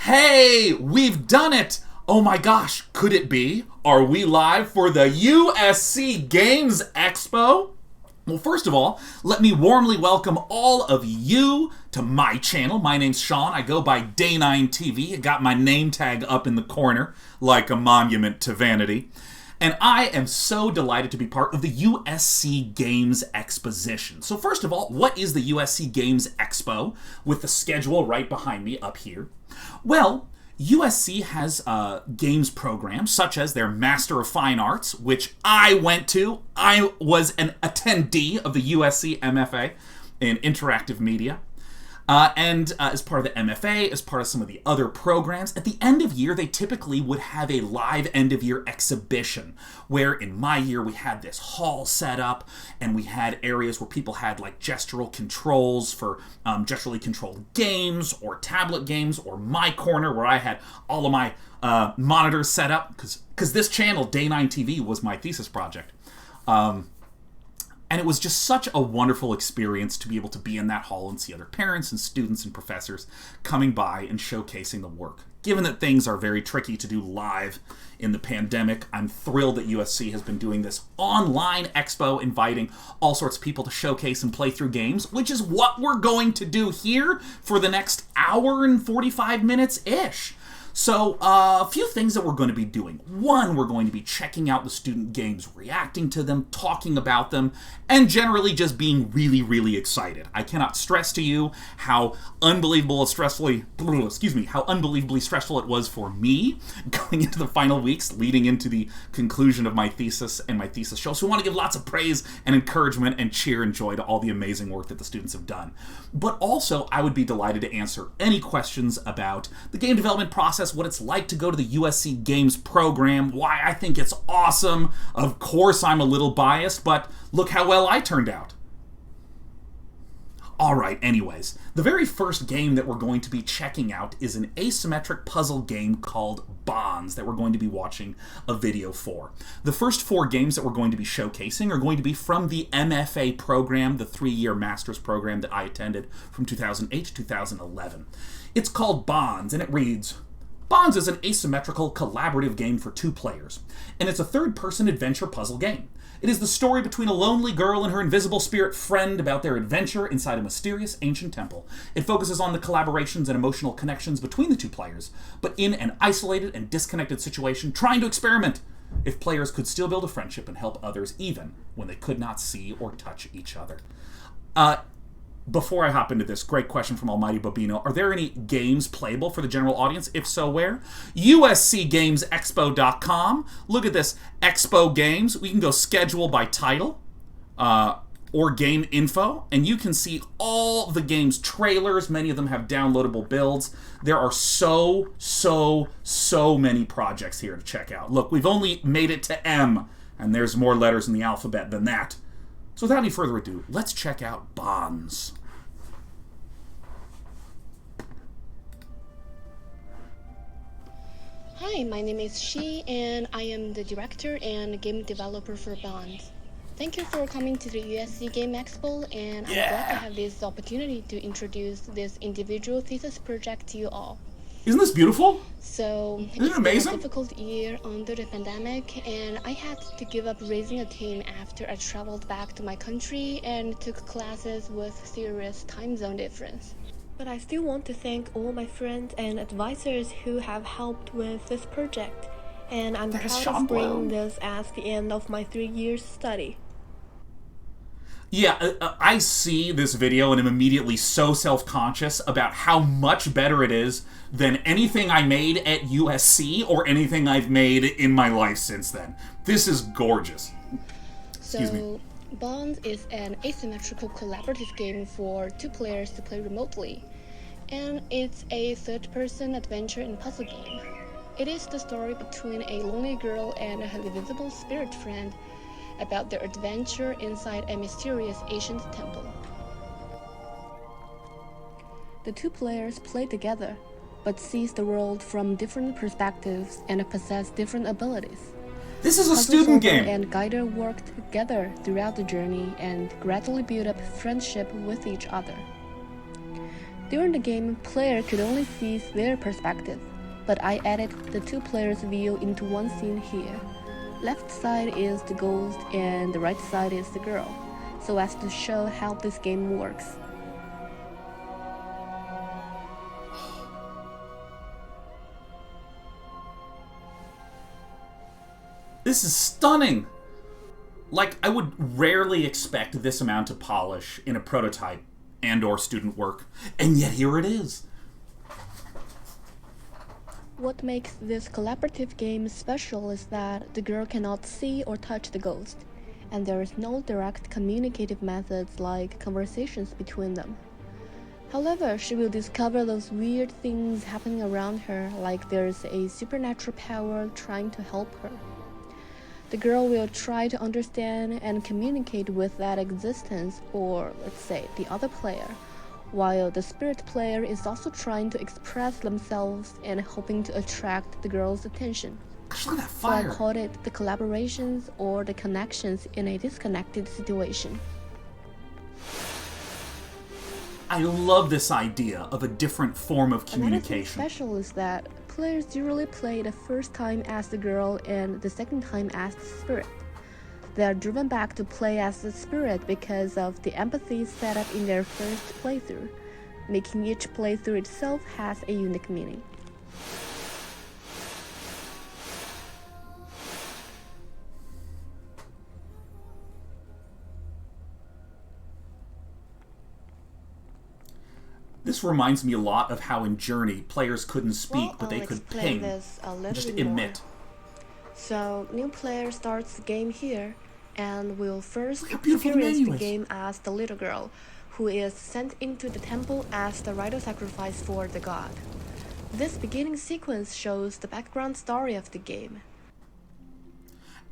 Hey, we've done it! Oh my gosh, could it be? Are we live for the USC Games Expo? Well, first of all, let me warmly welcome all of you to my channel. My name's Sean. I go by Day9TV. I got my name tag up in the corner like a monument to vanity. And I am so delighted to be part of the USC Games Exposition. So first of all, what is the USC Games Expo with the schedule right behind me up here? Well, USC has games programs such as their Master of Fine Arts, which I went to. I was an attendee of the USC MFA in Interactive Media. And as part of the MFA, as part of some of the other programs, at the end of year, they typically would have a live end-of-year exhibition, where in my year, we had this hall set up, and we had areas where people had like gestural controls for gesturally controlled games, or tablet games, or my corner, where I had all of my monitors set up, because this channel, Day9TV, was my thesis project. And it was just such a wonderful experience to be able to be in that hall and see other parents and students and professors coming by and showcasing the work. Given that things are very tricky to do live in the pandemic, I'm thrilled that USC has been doing this online expo, inviting all sorts of people to showcase and play through games, which is what we're going to do here for the next hour and 45 minutes-ish. So, a few things that we're going to be doing. One, we're going to be checking out the student games, reacting to them, talking about them, and generally just being really, really excited. I cannot stress to you how unbelievably stressful it was for me going into the final weeks, leading into the conclusion of my thesis and my thesis show. So we want to give lots of praise and encouragement and cheer and joy to all the amazing work that the students have done. But also, I would be delighted to answer any questions about the game development process, what it's like to go to the USC Games program, why I think it's awesome. Of course, I'm a little biased, but look how well I turned out. Alright, anyways, the very first game that we're going to be checking out is an asymmetric puzzle game called Bonds that we're going to be watching a video for. The first 4 games that we're going to be showcasing are going to be from the MFA program, the 3-year master's program that I attended from 2008 to 2011. It's called Bonds, and it reads, Bonds is an asymmetrical, collaborative game for 2 players, and it's a third-person adventure puzzle game. It is the story between a lonely girl and her invisible spirit friend about their adventure inside a mysterious ancient temple. It focuses on the collaborations and emotional connections between the 2 players, but in an isolated and disconnected situation, trying to experiment if players could still build a friendship and help others even when they could not see or touch each other. Before I hop into this, great question from Almighty Bobino. Are there any games playable for the general audience? If so, where? USCGamesExpo.com. Look at this. Expo Games. We can go schedule by title or game info, and you can see all the games trailers. Many of them have downloadable builds. There are so many projects here to check out. Look, we've only made it to M, and there's more letters in the alphabet than that. So without any further ado, let's check out Bonds. Hi, my name is Shi, and I am the director and game developer for Bonds. Thank you for coming to the USC Game Expo, and I'm glad to have this opportunity to introduce this individual thesis project to you all. Isn't this beautiful? So, Isn't it amazing? Been a difficult year under the pandemic, and I had to give up raising a team after I traveled back to my country and took classes with serious time zone difference. But I still want to thank all my friends and advisors who have helped with this project, and I'm proud of bringing this as the end of my 3 years study. Yeah, I see this video and am immediately so self-conscious about how much better it is than anything I made at USC or anything I've made in my life since then. This is gorgeous. Excuse me. Bonds is an asymmetrical collaborative game for 2 players to play remotely, and it's a third-person adventure and puzzle game. It is the story between a lonely girl and her invisible spirit friend about their adventure inside a mysterious ancient temple. The 2 players play together, but sees the world from different perspectives and possess different abilities. This is a student game. And guider work together throughout the journey and gradually build up friendship with each other. During the game, player could only see their perspective, but I added the two players' view into one scene here. Left side is the ghost and the right side is the girl, so as to show how this game works. This is stunning! Like, I would rarely expect this amount of polish in a prototype and/or student work, and yet here it is. What makes this collaborative game special is that the girl cannot see or touch the ghost, and there is no direct communicative methods like conversations between them. However, she will discover those weird things happening around her, like there's a supernatural power trying to help her. The girl will try to understand and communicate with that existence, or let's say the other player, while the spirit player is also trying to express themselves and hoping to attract the girl's attention. Gosh, look at that So I fire! called it the collaborations or the connections in a disconnected situation. I love this idea of a different form of Another thing communication. special is that players usually play the first time as the girl and the second time as the spirit. They are driven back to play as the spirit because of the empathy set up in their first playthrough, making each playthrough itself has a unique meaning. This reminds me a lot of how in Journey, players couldn't speak, but they I'll could explain ping, this a little just bit more. emit. So, new player starts the game here, and will first Look how beautiful the experience menu the is. game as the little girl, who is sent into the temple as the rite of sacrifice for the god. This beginning sequence shows the background story of the game.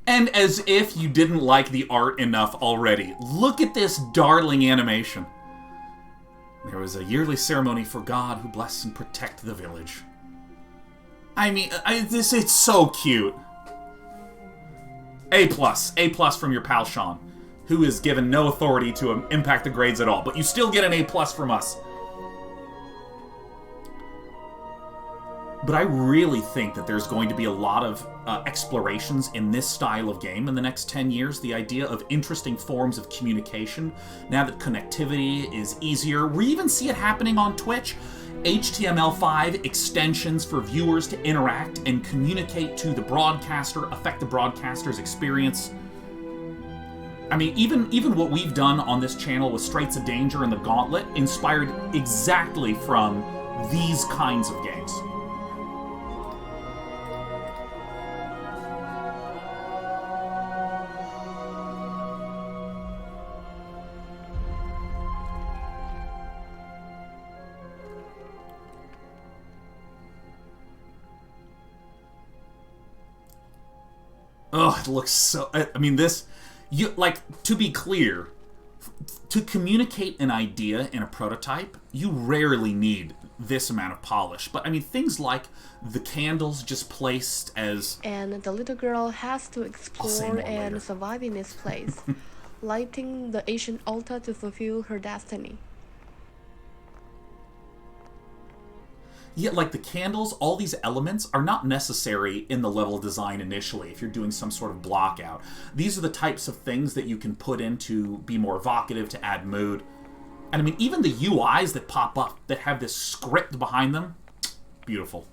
And as if you didn't like the art enough already, look at this darling animation. There was a yearly ceremony for God who bless and protect the village. I mean, it's so cute. A plus from your pal Sean, who is given no authority to impact the grades at all, but you still get an A plus from us. But I really think that there's going to be a lot of explorations in this style of game in the next 10 years. The idea of interesting forms of communication, now that connectivity is easier. We even see it happening on Twitch. HTML5 extensions for viewers to interact and communicate to the broadcaster, affect the broadcaster's experience. I mean, even what we've done on this channel with Straits of Danger and the Gauntlet inspired exactly from these kinds of games. Oh, it looks so... I mean, this... to be clear, to communicate an idea in a prototype, you rarely need this amount of polish. But, I mean, things like the candles just placed as... And the little girl has to explore and survive in this place, lighting the ancient altar to fulfill her destiny. Yeah, like the candles, all these elements are not necessary in the level design initially if you're doing some sort of block out. These are the types of things that you can put in to be more evocative, to add mood. And I mean, even the UIs that pop up that have this script behind them, beautiful.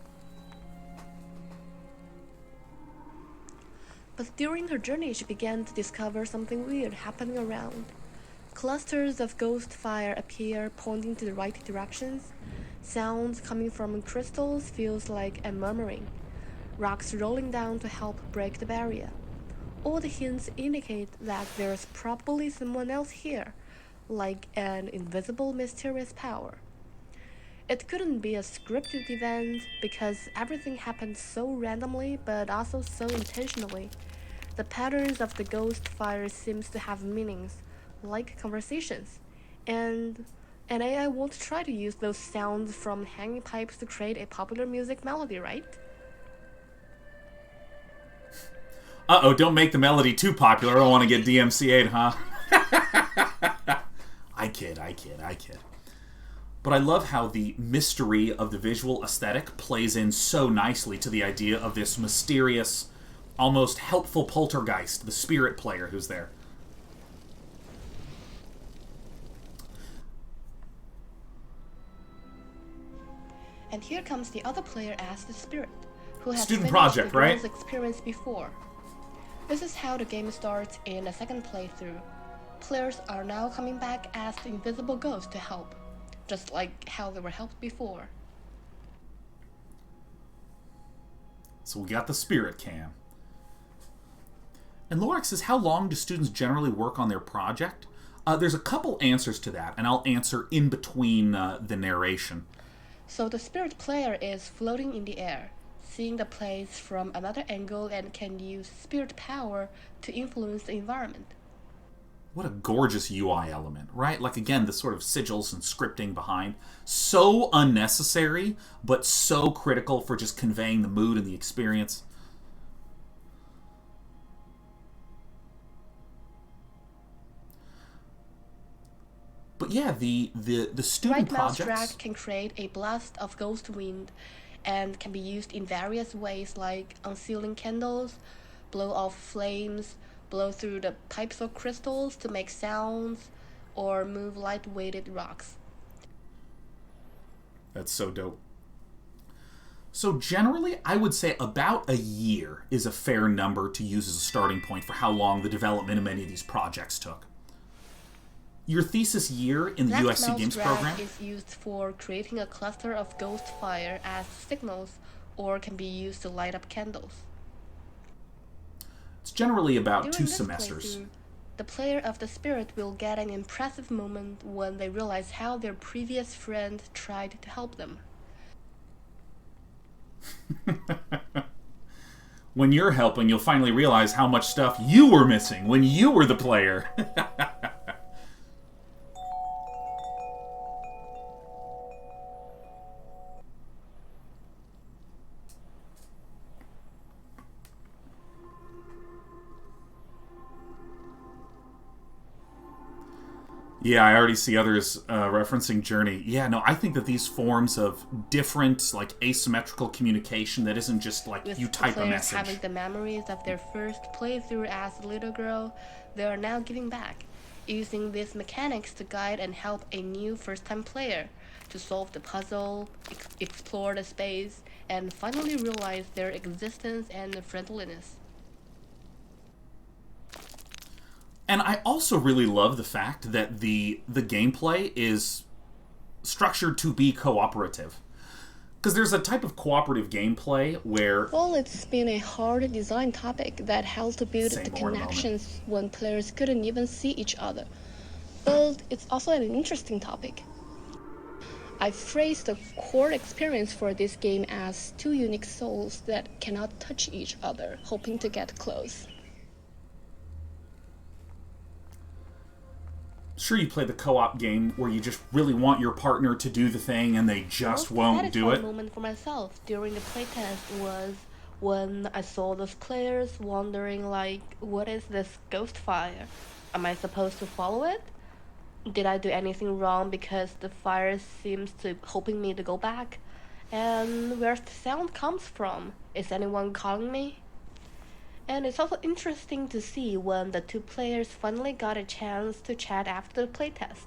But during her journey, she began to discover something weird happening around. Clusters of ghost fire appear, pointing to the right directions. Sounds coming from crystals feels like a murmuring. Rocks rolling down to help break the barrier. All the hints indicate that there's probably someone else here, like an invisible, mysterious power. It couldn't be a scripted event because everything happened so randomly but also so intentionally. The patterns of the ghost fire seems to have meanings, like conversations, and an AI won't try to use those sounds from hanging pipes to create a popular music melody, right? Uh-oh, don't make the melody too popular. I don't want to get DMCA'd, huh? I kid. But I love how the mystery of the visual aesthetic plays in so nicely to the idea of this mysterious, almost helpful poltergeist, the spirit player who's there. And here comes the other player as the spirit, who has Student finished project, the right? girl's experience before. This is how the game starts in the second playthrough. Players are now coming back as the invisible ghost to help, just like how they were helped before. So we got the spirit cam. And Lorax says, how long do students generally work on their project? There's a couple answers to that, and I'll answer in between the narration. So the spirit player is floating in the air, seeing the place from another angle, and can use spirit power to influence the environment. What a gorgeous UI element, right? Like, again, the sort of sigils and scripting behind. So unnecessary, but so critical for just conveying the mood and the experience. But yeah, the student Right mouse projects... drag can create a blast of ghost wind and can be used in various ways, like unsealing candles, blow off flames, blow through the pipes of crystals to make sounds, or move light-weighted rocks. That's so dope. So generally, I would say about a year is a fair number to use as a starting point for how long the development of many of these projects took. Your thesis year in the USC Games program is used for creating a cluster of ghost fire as signals, or can be used to light up candles. It's generally about During 2 this semesters. playthrough, the player of the spirit will get an impressive moment when they realize how their previous friend tried to help them. When you're helping, you'll finally realize how much stuff you were missing when you were the player. Yeah, I already see others referencing Journey. Yeah, no, I think that these forms of different, like, asymmetrical communication that isn't just, like, With you type the a players message. having the memories of their first playthrough as a little girl, they are now giving back, using these mechanics to guide and help a new first-time player to solve the puzzle, explore the space, and finally realize their existence and friendliness. And I also really love the fact that the gameplay is structured to be cooperative. Because there's a type of cooperative gameplay where... Well, it's been a hard design topic that helped to build Say the more in a moment. connections when players couldn't even see each other. But it's also an interesting topic. I phrased the core experience for this game as 2 unique souls that cannot touch each other, hoping to get close. Sure, you play the co-op game where you just really want your partner to do the thing and they just won't do it. The moment for myself during the playtest was when I saw those players wondering, like, what is this ghost fire? Am I supposed to follow it? Did I do anything wrong because the fire seems to hoping me to go back? And where's the sound comes from? Is anyone calling me? And it's also interesting to see when the 2 players finally got a chance to chat after the playtest.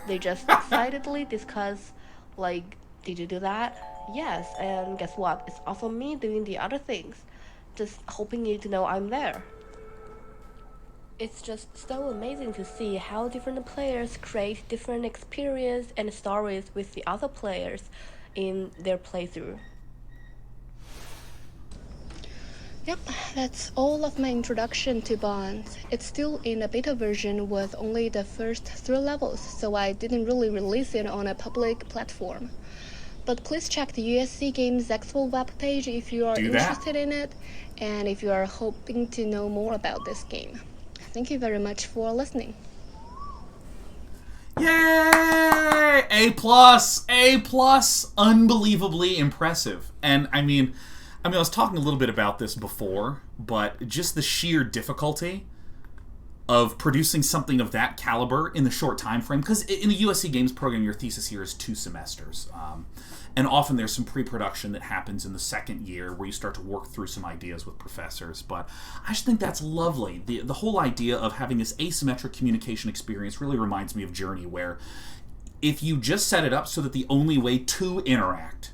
They just excitedly discuss, like, did you do that? Yes, and guess what? It's also me doing the other things. Just hoping you to know I'm there. It's just so amazing to see how different players create different experiences and stories with the other players in their playthrough. Yep, that's all of my introduction to Bond. It's still in a beta version with only the first 3 levels, so I didn't really release it on a public platform. But please check the USC Games Expo webpage if you are interested in it, and if you are hoping to know more about this game. Thank you very much for listening. Yay! A plus! A plus! Unbelievably impressive. And I mean, I was talking a little bit about this before, but just the sheer difficulty of producing something of that caliber in the short time frame, because in the USC Games program, your thesis here is 2 semesters. And often there's some pre-production that happens in the second year where you start to work through some ideas with professors. But I just think that's lovely. The whole idea of having this asymmetric communication experience really reminds me of Journey, where if you just set it up so that the only way to interact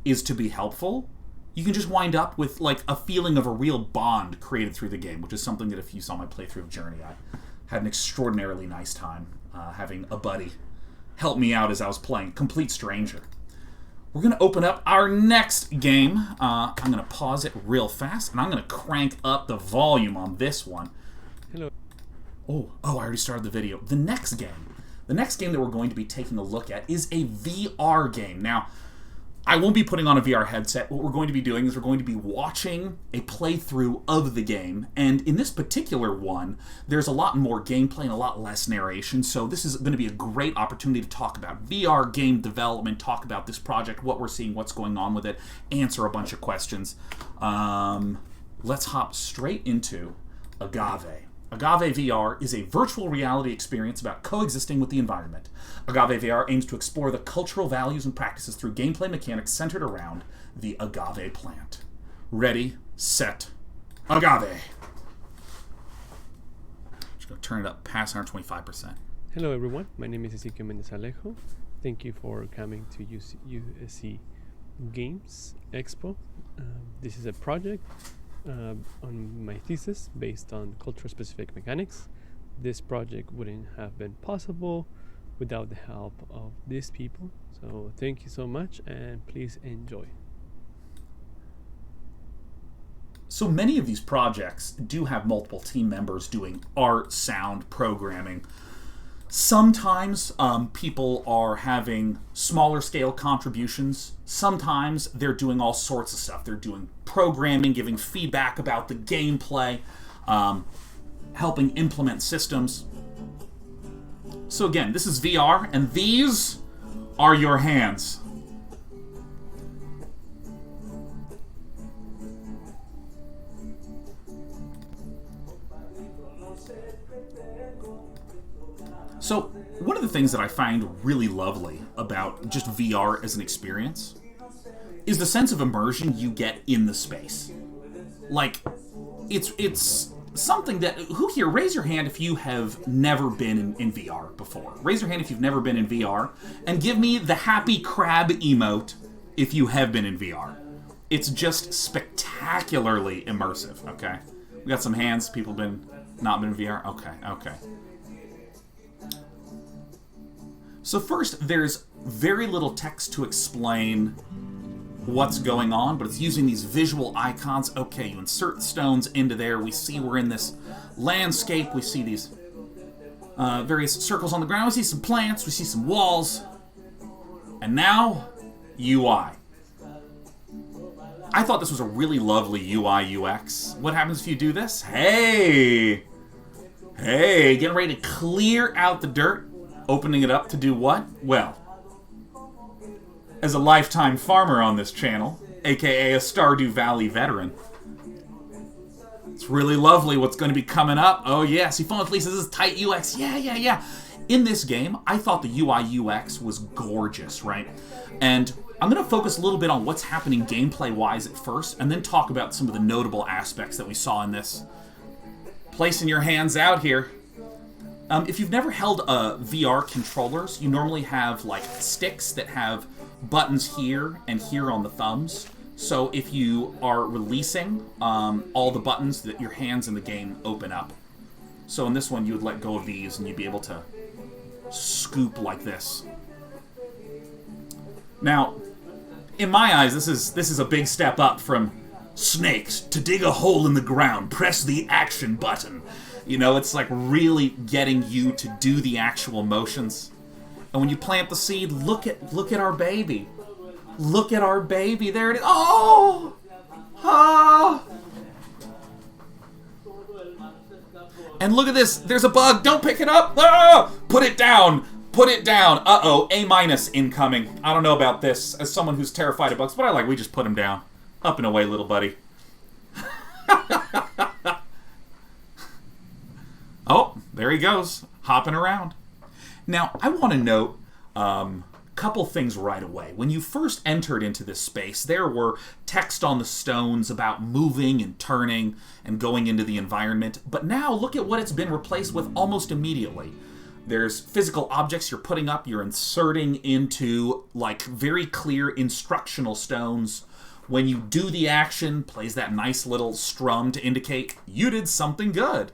is to be helpful, you can just wind up with like a feeling of a real bond created through the game, which is something that if you saw my playthrough of Journey, I had an extraordinarily nice time having a buddy help me out as I was playing. Complete stranger. We're going to open up our next game. I'm going to pause it real fast, and I'm going to crank up the volume on this one. Hello. Oh, I already started the video. The next game that we're going to be taking a look at is a VR game. Now, I won't be putting on a VR headset. What we're going to be doing is we're going to be watching a playthrough of the game. And in this particular one, there's a lot more gameplay and a lot less narration. So this is going to be a great opportunity to talk about VR game development, talk about this project, what we're seeing, what's going on with it, answer a bunch of questions. Let's hop straight into Agave. Agave VR is a virtual reality experience about coexisting with the environment. Agave VR aims to explore the cultural values and practices through gameplay mechanics centered around the agave plant. Ready, set, agave. Just going to turn it up past 125%. Hello everyone, my name is Ezequiel Mendez Alejo. Thank you for coming to USC Games Expo. This is a project on my thesis based on culture-specific mechanics. This project wouldn't have been possible without the help of these people. So thank you so much, and please enjoy. So many of these projects do have multiple team members doing art, sound, programming. Sometimes people are having smaller scale contributions. Sometimes they're doing all sorts of stuff. They're doing programming, giving feedback about the gameplay, helping implement systems. So again, this is VR, and these are your hands. So, one of the things that I find really lovely about just VR as an experience is the sense of immersion you get in the space. Like, it's something that... Who here, raise your hand if you have never been in VR before. Raise your hand if you've never been in VR, and give me the happy crab emote if you have been in VR. It's just spectacularly immersive, okay? We got some hands, people not been in VR? Okay. So first, there's very little text to explain what's going on, but it's using these visual icons. Okay, you insert stones into there. We see we're in this landscape. We see these various circles on the ground. We see some plants. We see some walls. And now, UI. I thought this was a really lovely UI UX. What happens if you do this? Hey, getting ready to clear out the dirt. Opening it up to do what? Well, as a lifetime farmer on this channel, aka a Stardew Valley veteran, it's really lovely what's going to be coming up. Oh yeah, see, Phone with Lisa, this is tight UX. Yeah. In this game, I thought the UI UX was gorgeous, right? And I'm going to focus a little bit on what's happening gameplay-wise at first, and then talk about some of the notable aspects that we saw in this. Placing your hands out here. If you've never held VR controllers, you normally have like sticks that have buttons here and here on the thumbs. So if you are releasing all the buttons, that your hands in the game open up. So in this one, you would let go of these and you'd be able to scoop like this. Now, in my eyes, this is a big step up from snakes. To dig a hole in the ground, press the action button. You know, it's like really getting you to do the actual motions. And when you plant the seed, look at our baby. Look at our baby. There it is. Oh! And look at this. There's a bug. Don't pick it up. Ah! Put it down. Put it down. Uh-oh. A- incoming. I don't know about this as someone who's terrified of bugs, but we just put him down. Up and away, little buddy. Oh, he goes, hopping around. Now, I want to note couple things right away. When you first entered into this space, there were text on the stones about moving and turning and going into the environment, but now look at what it's been replaced with almost immediately. There's physical objects you're putting up, you're inserting into like very clear instructional stones. When you do the action, plays that nice little strum to indicate you did something good.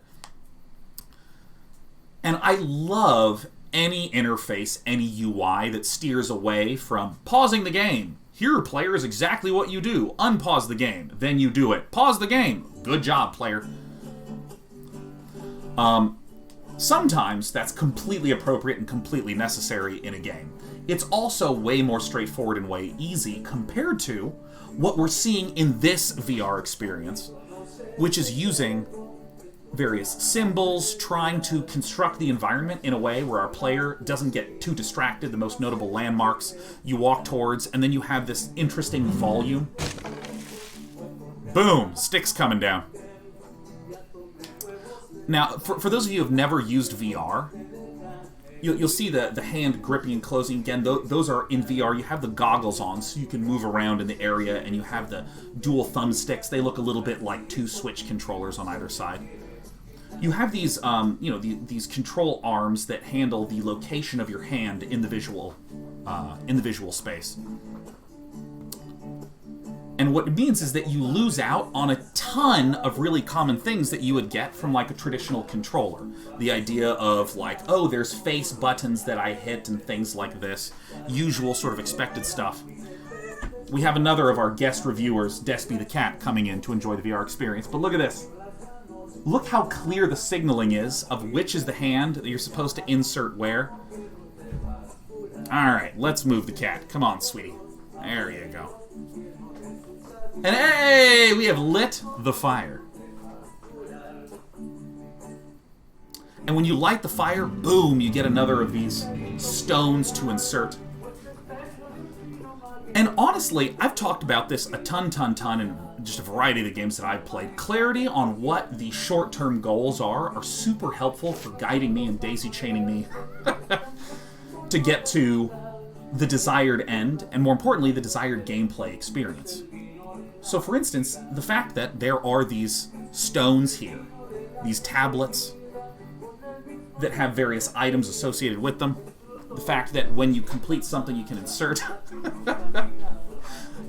And I love any interface, any UI that steers away from pausing the game. Here, player, is exactly what you do. Unpause the game, then you do it. Pause the game. Good job, player. Sometimes that's completely appropriate and completely necessary in a game. It's also way more straightforward and way easy compared to what we're seeing in this VR experience, which is using various symbols, trying to construct the environment in a way where our player doesn't get too distracted, the most notable landmarks you walk towards, and then you have this interesting volume. Boom! Sticks coming down. Now, for those of you who have never used VR, you'll see the hand gripping and closing. Again, those are in VR. You have the goggles on so you can move around in the area, and you have the dual thumbsticks. They look a little bit like two Switch controllers on either side. You have these, these control arms that handle the location of your hand in the visual space. And what it means is that you lose out on a ton of really common things that you would get from like a traditional controller. The idea of like, oh, there's face buttons that I hit and things like this. Usual sort of expected stuff. We have another of our guest reviewers, Despy the cat, coming in to enjoy the VR experience. But look at this. Look how clear the signaling is of which is the hand that you're supposed to insert where. Alright, let's move the cat. Come on, sweetie. There you go. And hey, we have lit the fire. And when you light the fire, boom, you get another of these stones to insert. And honestly, I've talked about this a ton in just a variety of the games that I've played. Clarity on what the short-term goals are super helpful for guiding me and daisy-chaining me to get to the desired end, and more importantly, the desired gameplay experience. So for instance, the fact that there are these stones here, these tablets that have various items associated with them, the fact that when you complete something you can insert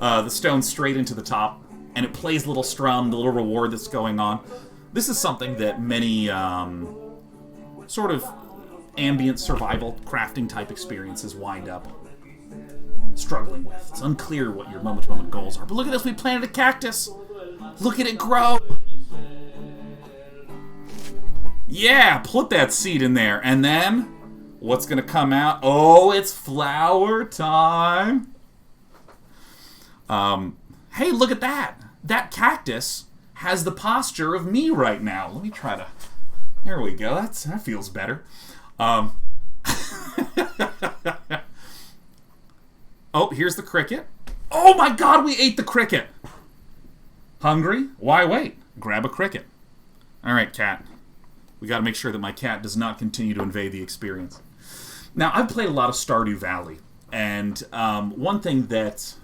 the stone straight into the top, and it plays a little strum, the little reward that's going on. This is something that many sort of ambient survival crafting type experiences wind up struggling with. It's unclear what your moment-to-moment goals are. But look at this, we planted a cactus! Look at it grow! Yeah, put that seed in there. And then, what's gonna come out? Oh, it's flower time! Hey, look at that! That cactus has the posture of me right now. Let me try to... There we go, that feels better. Oh, here's the cricket. Oh my god, we ate the cricket! Hungry? Why wait? Grab a cricket. Alright, cat. We gotta make sure that my cat does not continue to invade the experience. Now, I've played a lot of Stardew Valley, and one thing that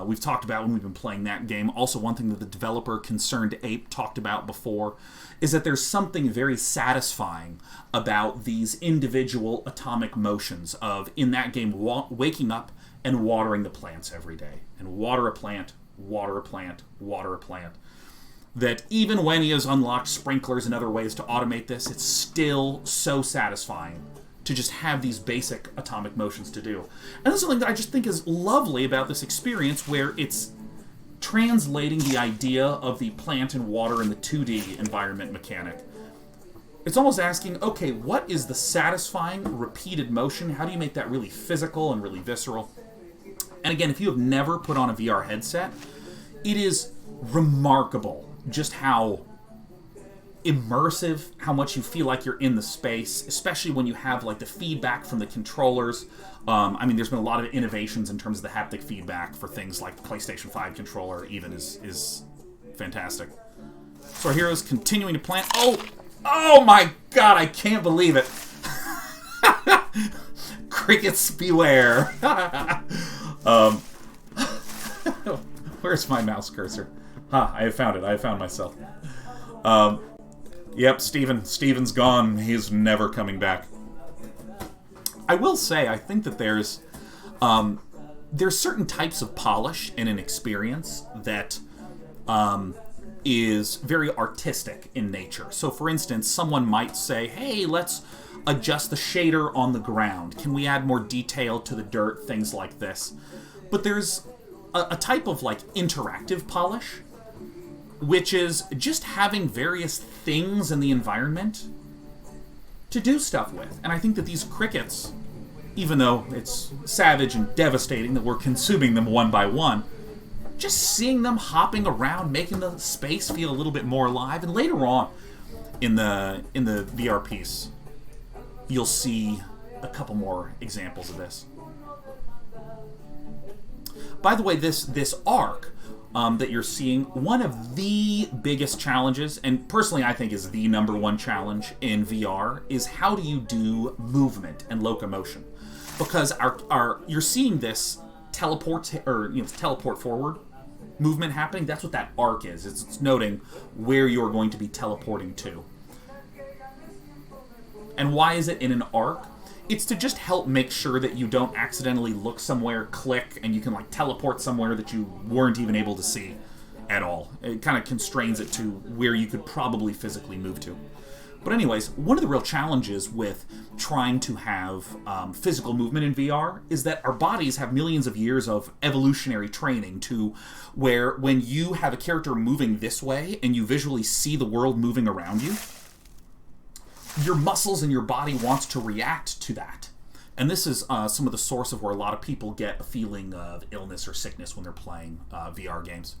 we've talked about when we've been playing that game, also one thing that the developer Concerned Ape talked about before, is that there's something very satisfying about these individual atomic motions of, in that game, waking up and watering the plants every day. And water a plant, water a plant, water a plant. That even when he has unlocked sprinklers and other ways to automate this, it's still so satisfying to just have these basic atomic motions to do. And that's something that I just think is lovely about this experience, where it's translating the idea of the plant and water in the 2D environment mechanic. It's almost asking, okay, what is the satisfying repeated motion? How do you make that really physical and really visceral? And again, if you have never put on a VR headset, it is remarkable just how immersive, how much you feel like you're in the space, especially when you have like the feedback from the controllers. There's been a lot of innovations in terms of the haptic feedback for things like the PlayStation 5 controller even is fantastic. So our hero's continuing to plant. Oh! Oh my god, I can't believe it. Crickets beware. Where's my mouse cursor? I have found it. I have found myself. Yep, Steven's gone. He's never coming back. I will say, I think that there's certain types of polish in an experience that is very artistic in nature. So, for instance, someone might say, hey, let's adjust the shader on the ground. Can we add more detail to the dirt? Things like this. But there's a type of, like, interactive polish, which is just having various things in the environment to do stuff with. And I think that these crickets, even though it's savage and devastating that we're consuming them one by one, just seeing them hopping around, making the space feel a little bit more alive. And later on in the VR piece, you'll see a couple more examples of this. By the way, this arc that you're seeing, one of the biggest challenges, and personally I think is the number one challenge in VR, is how do you do movement and locomotion? Because you're seeing this teleport forward movement happening. That's what that arc is. It's noting where you're going to be teleporting to. And why is it in an arc? It's to just help make sure that you don't accidentally look somewhere, click, and you can like teleport somewhere that you weren't even able to see at all. It kind of constrains it to where you could probably physically move to. But anyways, one of the real challenges with trying to have physical movement in VR is that our bodies have millions of years of evolutionary training to where when you have a character moving this way and you visually see the world moving around you, your muscles and your body wants to react to that. And this is some of the source of where a lot of people get a feeling of illness or sickness when they're playing VR games.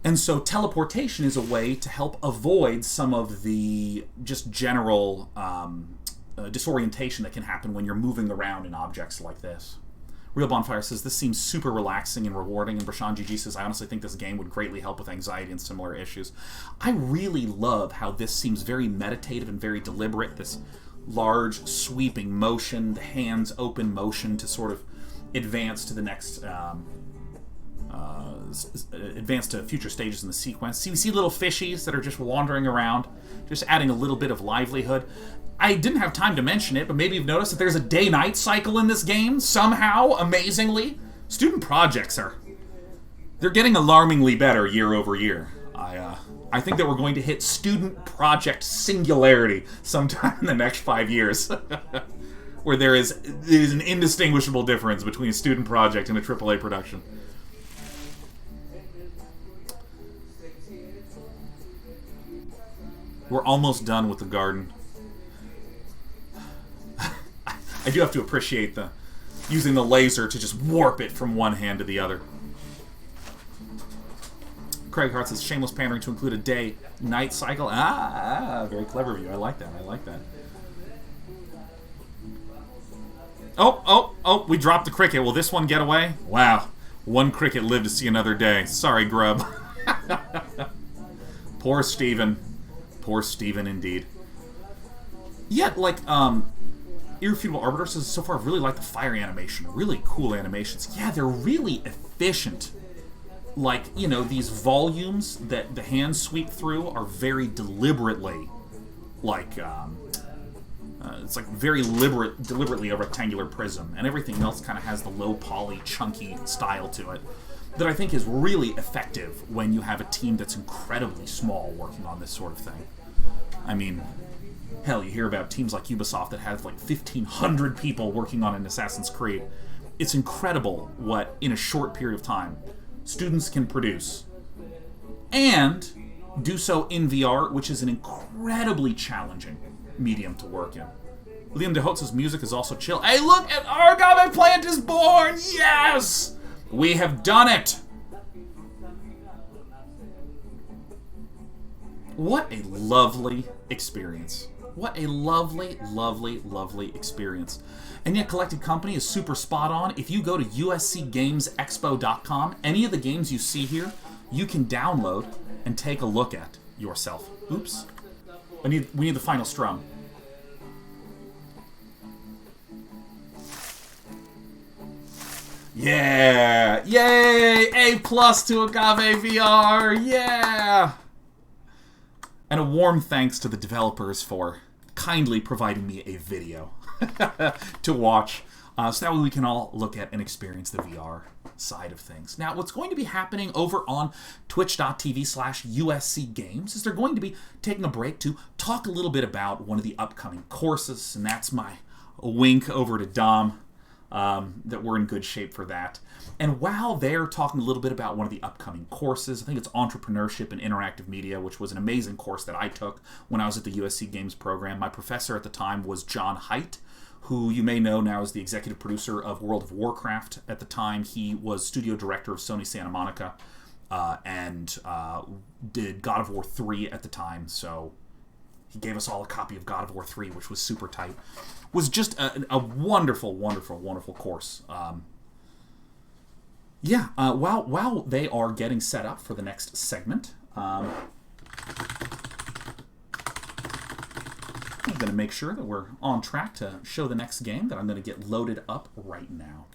And so teleportation is a way to help avoid some of the just general disorientation that can happen when you're moving around in objects like this. Real Bonfire says, this seems super relaxing and rewarding. And Brashan GG says, I honestly think this game would greatly help with anxiety and similar issues. I really love how this seems very meditative and very deliberate. This large, sweeping motion, the hands open motion to sort of advance to the next, advance to future stages in the sequence. See, we see little fishies that are just wandering around, just adding a little bit of livelihood. I didn't have time to mention it, but maybe you've noticed that there's a day-night cycle in this game, somehow, amazingly. Student projects they're getting alarmingly better year over year. I think that we're going to hit student project singularity sometime in the next 5 years, where there is an indistinguishable difference between a student project and a AAA production. We're almost done with the garden. I do have to appreciate using the laser to just warp it from one hand to the other. Craig Hart says, shameless pandering to include a day-night cycle. Very clever of you. I like that. I like that. Oh, we dropped the cricket. Will this one get away? Wow. One cricket lived to see another day. Sorry, Grub. Poor Steven. Poor Steven, indeed. Yet, like, Irrefutable Arbiter says, so far I've really liked the fire animation. Really cool animations. Yeah, they're really efficient. Like, you know, these volumes that the hands sweep through are very deliberately, like, it's like very deliberately a rectangular prism. And everything else kind of has the low poly, chunky style to it that I think is really effective when you have a team that's incredibly small working on this sort of thing. I mean, hell, you hear about teams like Ubisoft that have like 1,500 people working on an Assassin's Creed. It's incredible what, in a short period of time, students can produce. And do so in VR, which is an incredibly challenging medium to work in. Liam DeHotz's music is also chill. Hey, look! An Agave plant is born! Yes! We have done it! What a lovely experience. What a lovely, lovely, lovely experience. And yet Collected Company is super spot on. If you go to uscgamesexpo.com, any of the games you see here, you can download and take a look at yourself. Oops. We need the final strum. Yeah! Yay! A+ to Agave Vr! Yeah! And a warm thanks to the developers for kindly providing me a video to watch, so that way we can all look at and experience the VR side of things. Now, what's going to be happening over on twitch.tv/USC Games is they're going to be taking a break to talk a little bit about one of the upcoming courses, and that's my wink over to Dom, that we're in good shape for that. And while they're talking a little bit about one of the upcoming courses, I think it's Entrepreneurship and Interactive Media, which was an amazing course that I took when I was at the USC Games program. My professor at the time was John Haidt, who you may know now is the executive producer of World of Warcraft. At the time, he was studio director of Sony Santa Monica, and did God of War 3 at the time, so he gave us all a copy of God of War 3, which was super tight. Was just a wonderful, wonderful, wonderful course. While they are getting set up for the next segment, I'm going to make sure that we're on track to show the next game that I'm going to get loaded up right now.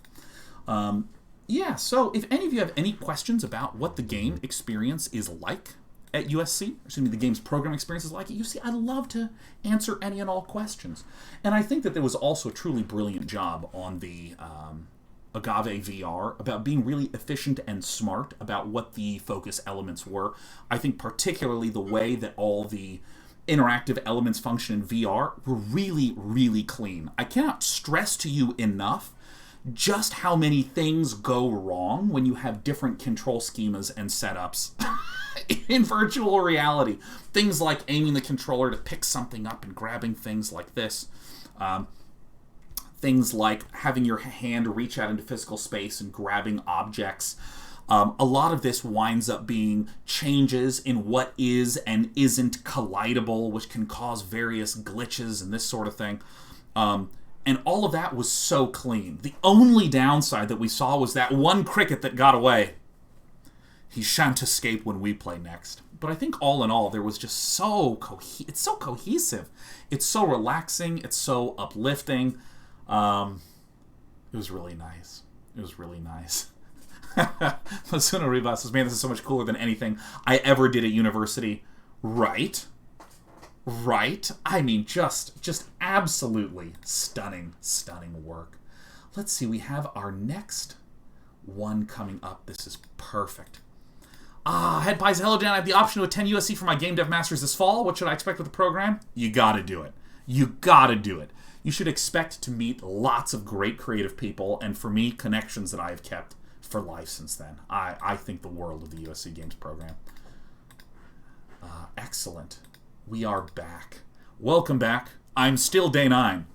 So if any of you have any questions about what the game experience is like at USC, the game's program experience is like at USC, I'd love to answer any and all questions. And I think that there was also a truly brilliant job on the Agave Vr about being really efficient and smart about what the focus elements were. I think particularly the way that all the interactive elements function in VR were really, really clean. I cannot stress to you enough just how many things go wrong when you have different control schemas and setups in virtual reality. Things like aiming the controller to pick something up and grabbing things like this. Things like having your hand reach out into physical space and grabbing objects. A lot of this winds up being changes in what is and isn't collidable, which can cause various glitches and this sort of thing. And all of that was so clean. The only downside that we saw was that one cricket that got away. He shan't escape when we play next. But I think all in all, there was just it's so cohesive. It's so relaxing. It's so uplifting. It was really nice. It was really nice. Lasuno Ribas says, man, this is so much cooler than anything I ever did at university. Right. I mean, just absolutely stunning work. Let's see, we have our next one coming up. This is perfect. Head Pies, hello Dan. I have the option to attend USC for my Game Dev Masters this fall. What should I expect with the program? You gotta do it. You should expect to meet lots of great creative people, and for me, connections that I have kept for life since then. I think the world of the USC Games program. Excellent. We are back. Welcome back. I'm still day 9.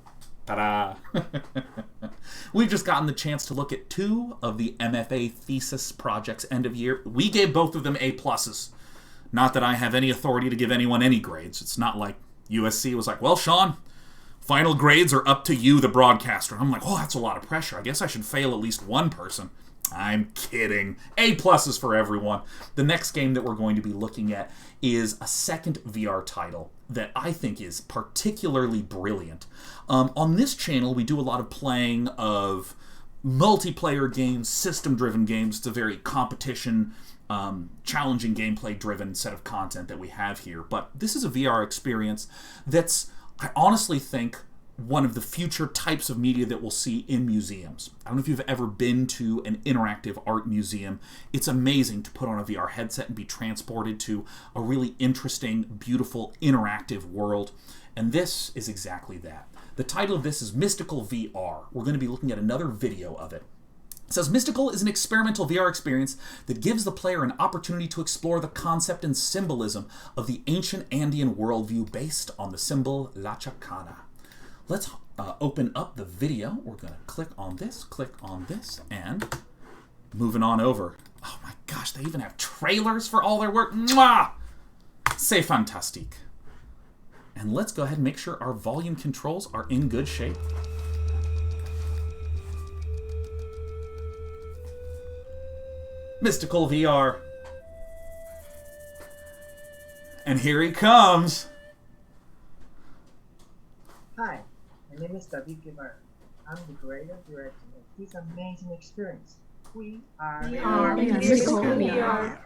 Ta-da! We've just gotten the chance to look at 2 of the MFA thesis projects end of year. We gave both of them A+. Not that I have any authority to give anyone any grades. It's not like USC was like, well, Sean, final grades are up to you, the broadcaster. And I'm like, oh, that's a lot of pressure. I guess I should fail at least one person. I'm kidding. A+ for everyone. The next game that we're going to be looking at is a second VR title that I think is particularly brilliant. On this channel, we do a lot of playing of multiplayer games, system-driven games. It's a very competition, challenging gameplay-driven set of content that we have here. But this is a VR experience that's, I honestly think, one of the future types of media that we'll see in museums. I don't know if you've ever been to an interactive art museum. It's amazing to put on a VR headset and be transported to a really interesting, beautiful, interactive world. And this is exactly that. The title of this is Mystical VR. We're going to be looking at another video of it. It says, Mystical is an experimental VR experience that gives the player an opportunity to explore the concept and symbolism of the ancient Andean worldview based on the symbol La Chacana. Let's open up the video. We're going to click on this, and moving on over. Oh my gosh, they even have trailers for all their work. Mwah! C'est fantastique. And let's go ahead and make sure our volume controls are in good shape. Mystical VR. And here he comes. Hi, my name is Agave Vr. I'm the creative director of this amazing experience. We are We are Mystical Mystical VR. VR.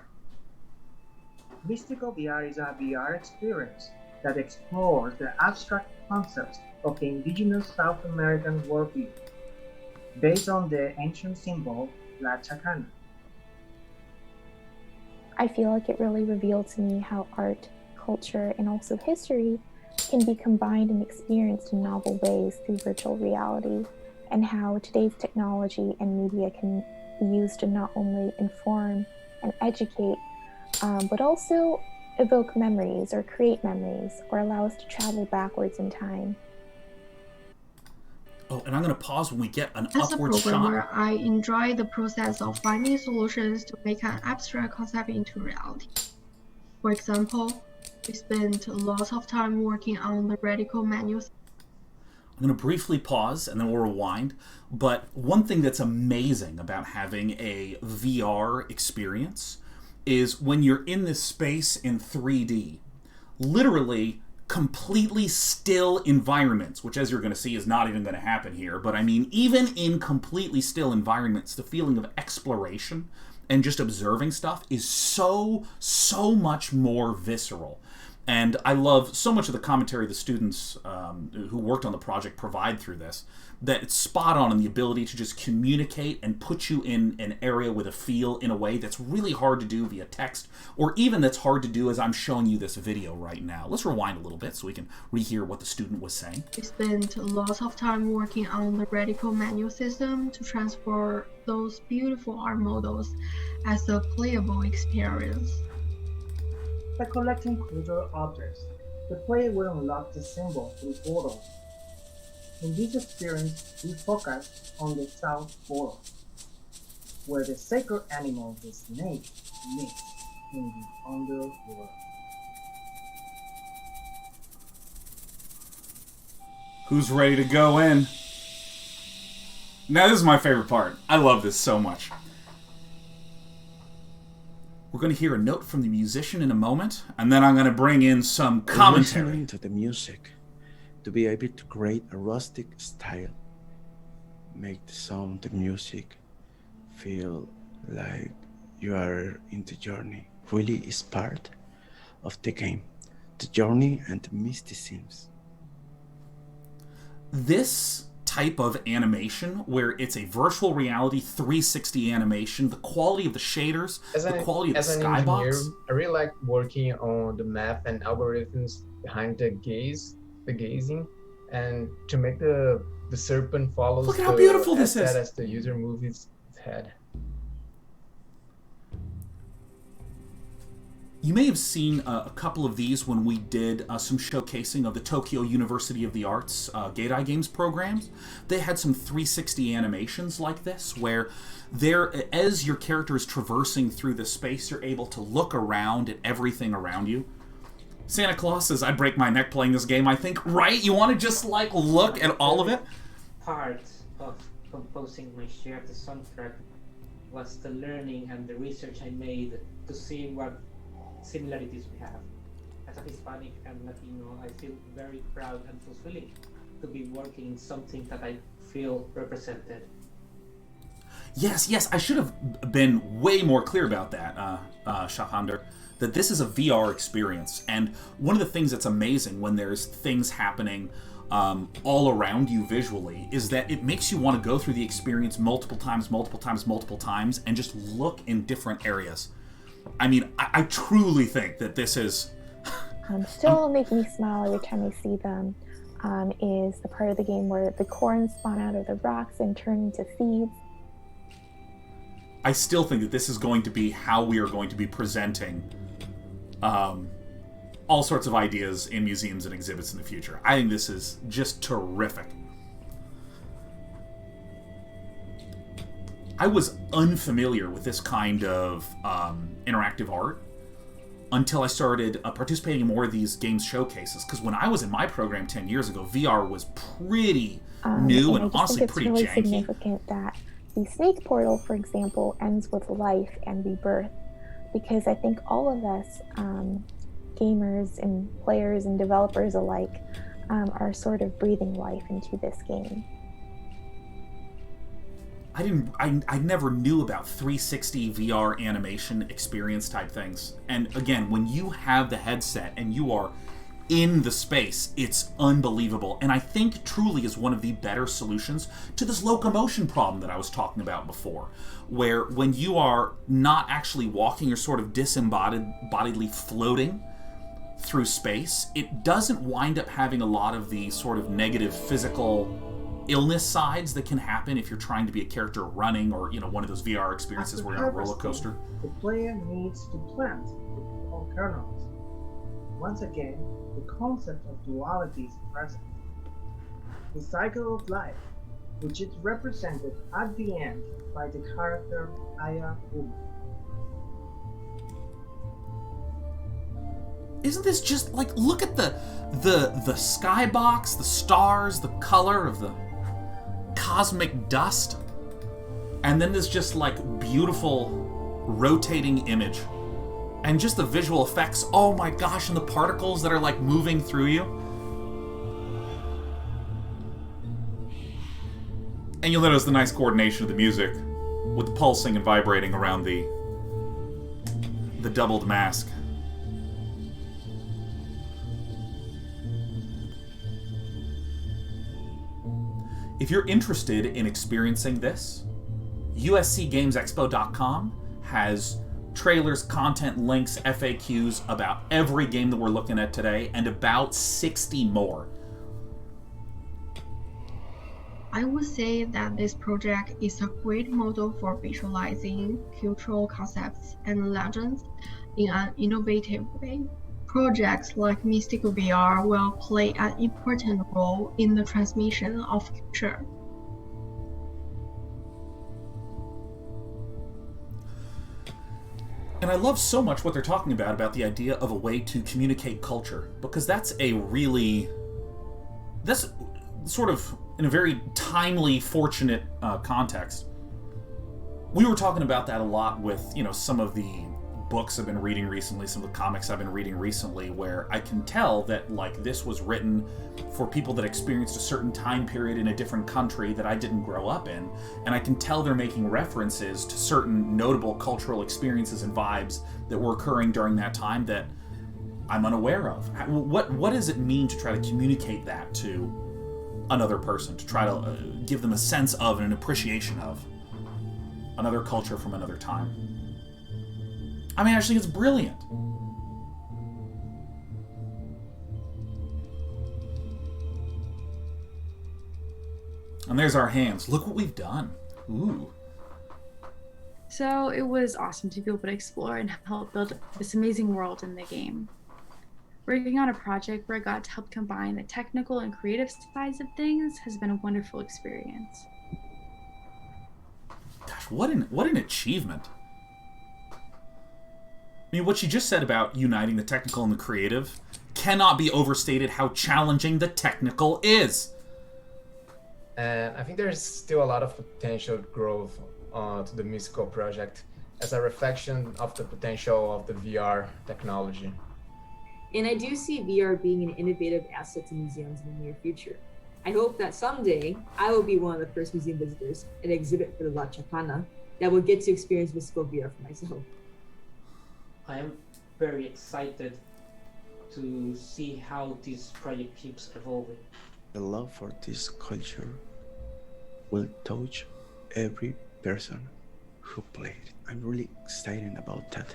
Mystical VR is a VR experience that explores the abstract concepts of the indigenous South American worldview based on the ancient symbol La Chacana. I feel like it really revealed to me how art, culture, and also history can be combined and experienced in novel ways through virtual reality, and how today's technology and media can be used to not only inform and educate, but also evoke memories or create memories or allow us to travel backwards in time. Oh, and I'm going to pause when we get an As a upward programmer, shot. I enjoy the process of finding solutions to make an abstract concept into reality. For example, we spent lots of time working on the radical manual. I'm going to briefly pause and then we'll rewind. But one thing that's amazing about having a VR experience is when you're in this space in 3D, literally completely still environments, which, as you're going to see, is not even going to happen here. But I mean, even in completely still environments, the feeling of exploration and just observing stuff is so much more visceral. And I love so much of the commentary the students who worked on the project provide through this, that it's spot on in the ability to just communicate and put you in an area with a feel in a way that's really hard to do via text, or even that's hard to do as I'm showing you this video right now. Let's rewind a little bit so we can rehear what the student was saying. We spent lots of time working on the radical manual system to transfer those beautiful art models as a playable experience. By collecting cultural objects, the player will unlock the symbol through portals. In this experience, we focus on the South Portal, where the sacred animal, the snake, lives in the underworld. Who's ready to go in? Now, this is my favorite part. I love this so much. We're going to hear a note from the musician in a moment, and then I'm going to bring in some commentary. Listening to the music, to be able to create a rustic style, make the sound, the music, feel like you are in the journey, really is part of the game. The journey and the mysticism. This type of animation, where it's a virtual reality 360 animation, the quality of the shaders, the quality of the skybox. I really like working on the math and algorithms behind the gazing, and to make the serpent follows Look at how beautiful the this is. as the user moves its head. You may have seen a couple of these when we did some showcasing of the Tokyo University of the Arts Gaidai Games programs. They had some 360 animations like this, where as your character is traversing through the space, you're able to look around at everything around you. Santa Claus says, "I'd break my neck playing this game," I think. Right? You want to just, like, look at all of it? Part of composing my share of the soundtrack was the learning and the research I made to see what similarities we have. As a Hispanic and Latino, I feel very proud and fulfilling to be working in something that I feel represented. Yes, I should have been way more clear about that, Shahander, that this is a VR experience. And one of the things that's amazing when there's things happening all around you visually is that it makes you want to go through the experience multiple times, and just look in different areas. I mean, I truly think that this is... Still making me smile every time I see them is the part of the game where the corn spawn out of the rocks and turn into seeds. I still think that this is going to be how we are going to be presenting all sorts of ideas in museums and exhibits in the future. I think this is just terrific. I was unfamiliar with this kind of interactive art until I started participating in more of these games showcases. Because when I was in my program 10 years ago, VR was pretty new and honestly pretty really janky. Significant that the snake portal, for example, ends with life and rebirth, because I think all of us, gamers and players and developers alike, are sort of breathing life into this game. I never knew about 360 VR animation experience type things. And again, when you have the headset and you are in the space, it's unbelievable. And I think truly is one of the better solutions to this locomotion problem that I was talking about before, where when you are not actually walking, you're sort of disembodiedly floating through space, it doesn't wind up having a lot of the sort of negative physical illness sides that can happen if you're trying to be a character running, or one of those VR experiences where you're on a roller coaster. The player needs to plant all kernels. Once again, the concept of duality is present. The cycle of life, which is represented at the end by the character Aya Uma. Isn't this just like, look at the skybox, the stars, the color of the cosmic dust, and then this just like beautiful rotating image, and just the visual effects. Oh my gosh, and the particles that are like moving through you. And you'll notice the nice coordination of the music with the pulsing and vibrating around the doubled mask. If you're interested in experiencing this, USCGamesExpo.com has trailers, content, links, FAQs about every game that we're looking at today, and about 60 more. I would say that this project is a great model for visualizing cultural concepts and legends in an innovative way. Projects like Mystical VR will play an important role in the transmission of culture. And I love so much what they're talking about the idea of a way to communicate culture, because that's sort of in a very timely, fortunate context. We were talking about that a lot with, some of the books I've been reading recently, some of the comics I've been reading recently, where I can tell that like this was written for people that experienced a certain time period in a different country that I didn't grow up in, and I can tell they're making references to certain notable cultural experiences and vibes that were occurring during that time that I'm unaware of. What does it mean to try to communicate that to another person, to try to give them a sense of and an appreciation of another culture from another time? I mean, I just think it's brilliant. And there's our hands. Look what we've done. Ooh. So it was awesome to be able to explore and help build this amazing world in the game. Working on a project where I got to help combine the technical and creative sides of things has been a wonderful experience. Gosh, what an achievement. I mean, what she just said about uniting the technical and the creative cannot be overstated how challenging the technical is. And I think there's still a lot of potential growth to the musical project as a reflection of the potential of the VR technology. And I do see VR being an innovative asset to museums in the near future. I hope that someday I will be one of the first museum visitors at an exhibit for the La Chapana that will get to experience mystical VR for myself. I am very excited to see how this project keeps evolving. The love for this culture will touch every person who played. I'm really excited about that.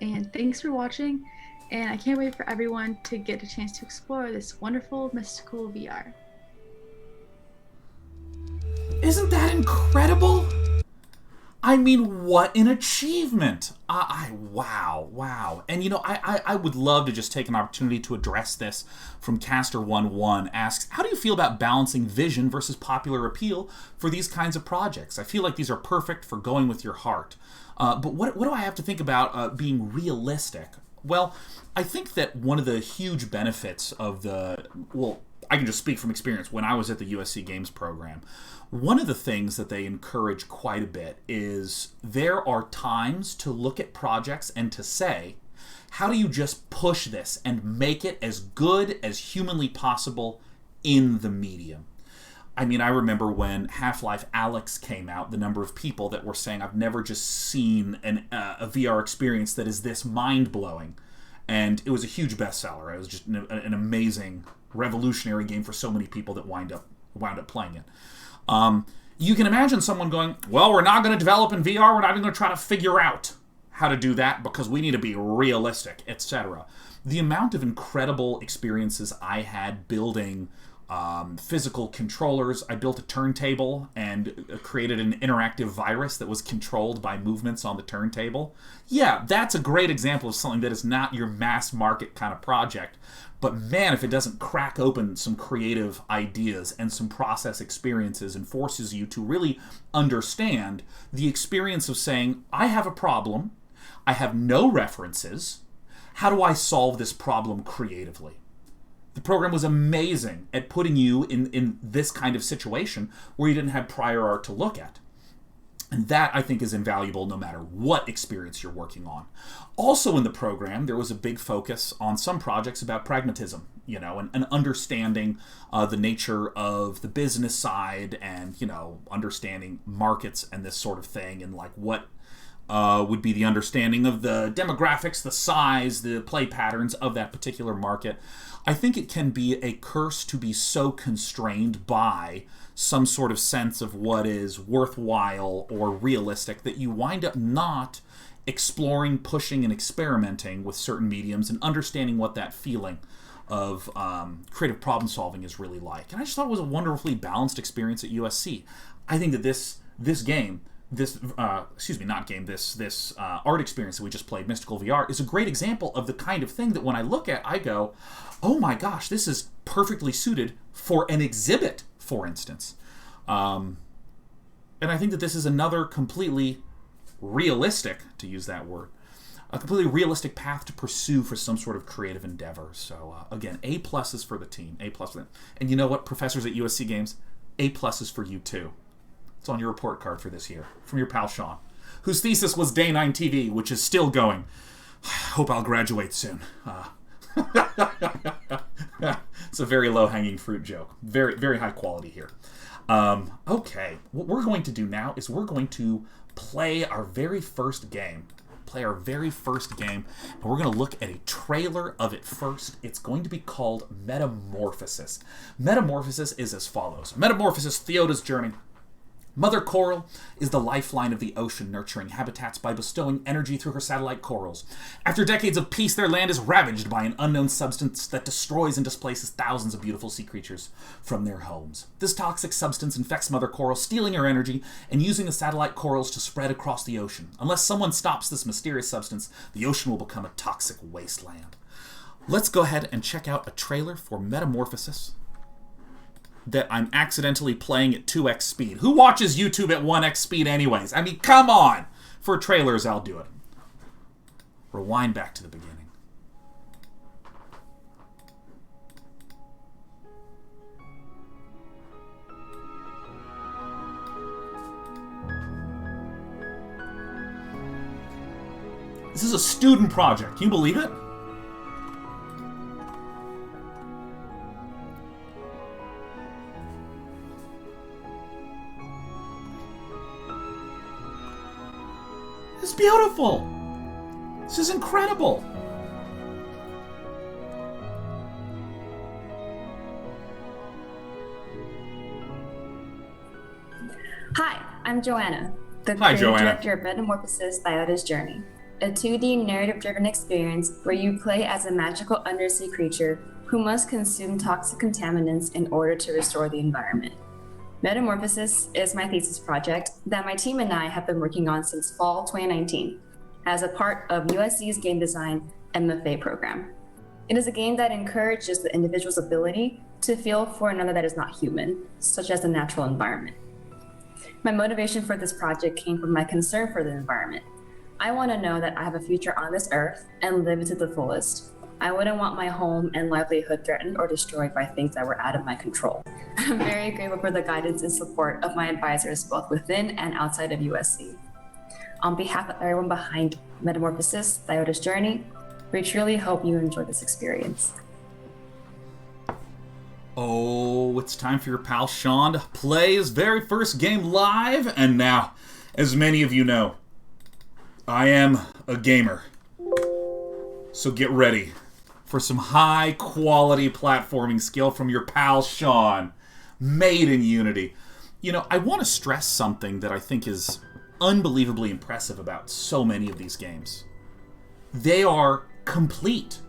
And thanks for watching, and I can't wait for everyone to get a chance to explore this wonderful mystical VR. Isn't that incredible? I mean, what an achievement! Wow. And I would love to just take an opportunity to address this from Caster11 asks, how do you feel about balancing vision versus popular appeal for these kinds of projects? I feel like these are perfect for going with your heart. But what do I have to think about being realistic? Well, I think that one of the huge benefits of I can just speak from experience. When I was at the USC Games program, one of the things that they encourage quite a bit is there are times to look at projects and to say, How do you just push this and make it as good as humanly possible in the medium? I mean, I remember when Half-Life Alyx came out, the number of people that were saying, I've never just seen a VR experience that is this mind-blowing. And it was a huge bestseller. It was just an amazing, revolutionary game for so many people that wound up playing it. You can imagine someone going, well, we're not going to develop in VR. We're not even going to try to figure out how to do that because we need to be realistic, etc. The amount of incredible experiences I had building physical controllers. I built a turntable and created an interactive virus that was controlled by movements on the turntable. Yeah, that's a great example of something that is not your mass market kind of project. But man, if it doesn't crack open some creative ideas and some process experiences and forces you to really understand the experience of saying, I have a problem, I have no references, how do I solve this problem creatively? The program was amazing at putting you in this kind of situation where you didn't have prior art to look at. And that, I think, is invaluable no matter what experience you're working on. Also in the program, there was a big focus on some projects about pragmatism, and understanding the nature of the business side and, understanding markets and this sort of thing and like what would be the understanding of the demographics, the size, the play patterns of that particular market. I think it can be a curse to be so constrained by some sort of sense of what is worthwhile or realistic that you wind up not exploring, pushing, and experimenting with certain mediums and understanding what that feeling of creative problem solving is really like. And I just thought it was a wonderfully balanced experience at USC. I think that this art experience that we just played, Mystical VR, is a great example of the kind of thing that when I look at, I go, oh my gosh, this is perfectly suited for an exhibit, for instance. And I think that this is another completely realistic, to use that word, a completely realistic path to pursue for some sort of creative endeavor. So again, A+ is for the team, A+ for them. And you know what, professors at USC Games, A+ is for you too. It's on your report card for this year, from your pal Sean, whose thesis was Day 9 TV, which is still going. I hope I'll graduate soon. It's a very low-hanging fruit joke. Very, very high quality here. Okay, what we're going to do now is we're going to play our very first game. And we're going to look at a trailer of it first. It's going to be called Metamorphosis. Metamorphosis is as follows. Metamorphosis, Theoda's journey. Mother Coral is the lifeline of the ocean, nurturing habitats by bestowing energy through her satellite corals. After decades of peace, their land is ravaged by an unknown substance that destroys and displaces thousands of beautiful sea creatures from their homes. This toxic substance infects Mother Coral, stealing her energy and using the satellite corals to spread across the ocean. Unless someone stops this mysterious substance, the ocean will become a toxic wasteland. Let's go ahead and check out a trailer for Metamorphosis that I'm accidentally playing at 2x speed. Who watches YouTube at 1x speed anyways? I mean, come on! For trailers, I'll do it. Rewind back to the beginning. This is a student project. Can you believe it? It's beautiful. This is incredible. Hi, I'm Joanna, the Hi, creative Joanna. director of Metamorphosis, Theoda's Journey, a 2D narrative-driven experience where you play as a magical undersea creature who must consume toxic contaminants in order to restore the environment. Metamorphosis is my thesis project that my team and I have been working on since fall 2019 as a part of USC's game design MFA program. It is a game that encourages the individual's ability to feel for another that is not human, such as the natural environment. My motivation for this project came from my concern for the environment. I want to know that I have a future on this earth and live it to the fullest. I wouldn't want my home and livelihood threatened or destroyed by things that were out of my control. I'm very grateful for the guidance and support of my advisors, both within and outside of USC. On behalf of everyone behind Metamorphosis, Theoda's Journey, We truly hope you enjoy this experience. Oh, it's time for your pal Sean to play his very first game live. And now, as many of you know, I am a gamer. So get ready for some high-quality platforming skill from your pal Sean, made in Unity. You know, I want to stress something that I think is unbelievably impressive about so many of these games. They are complete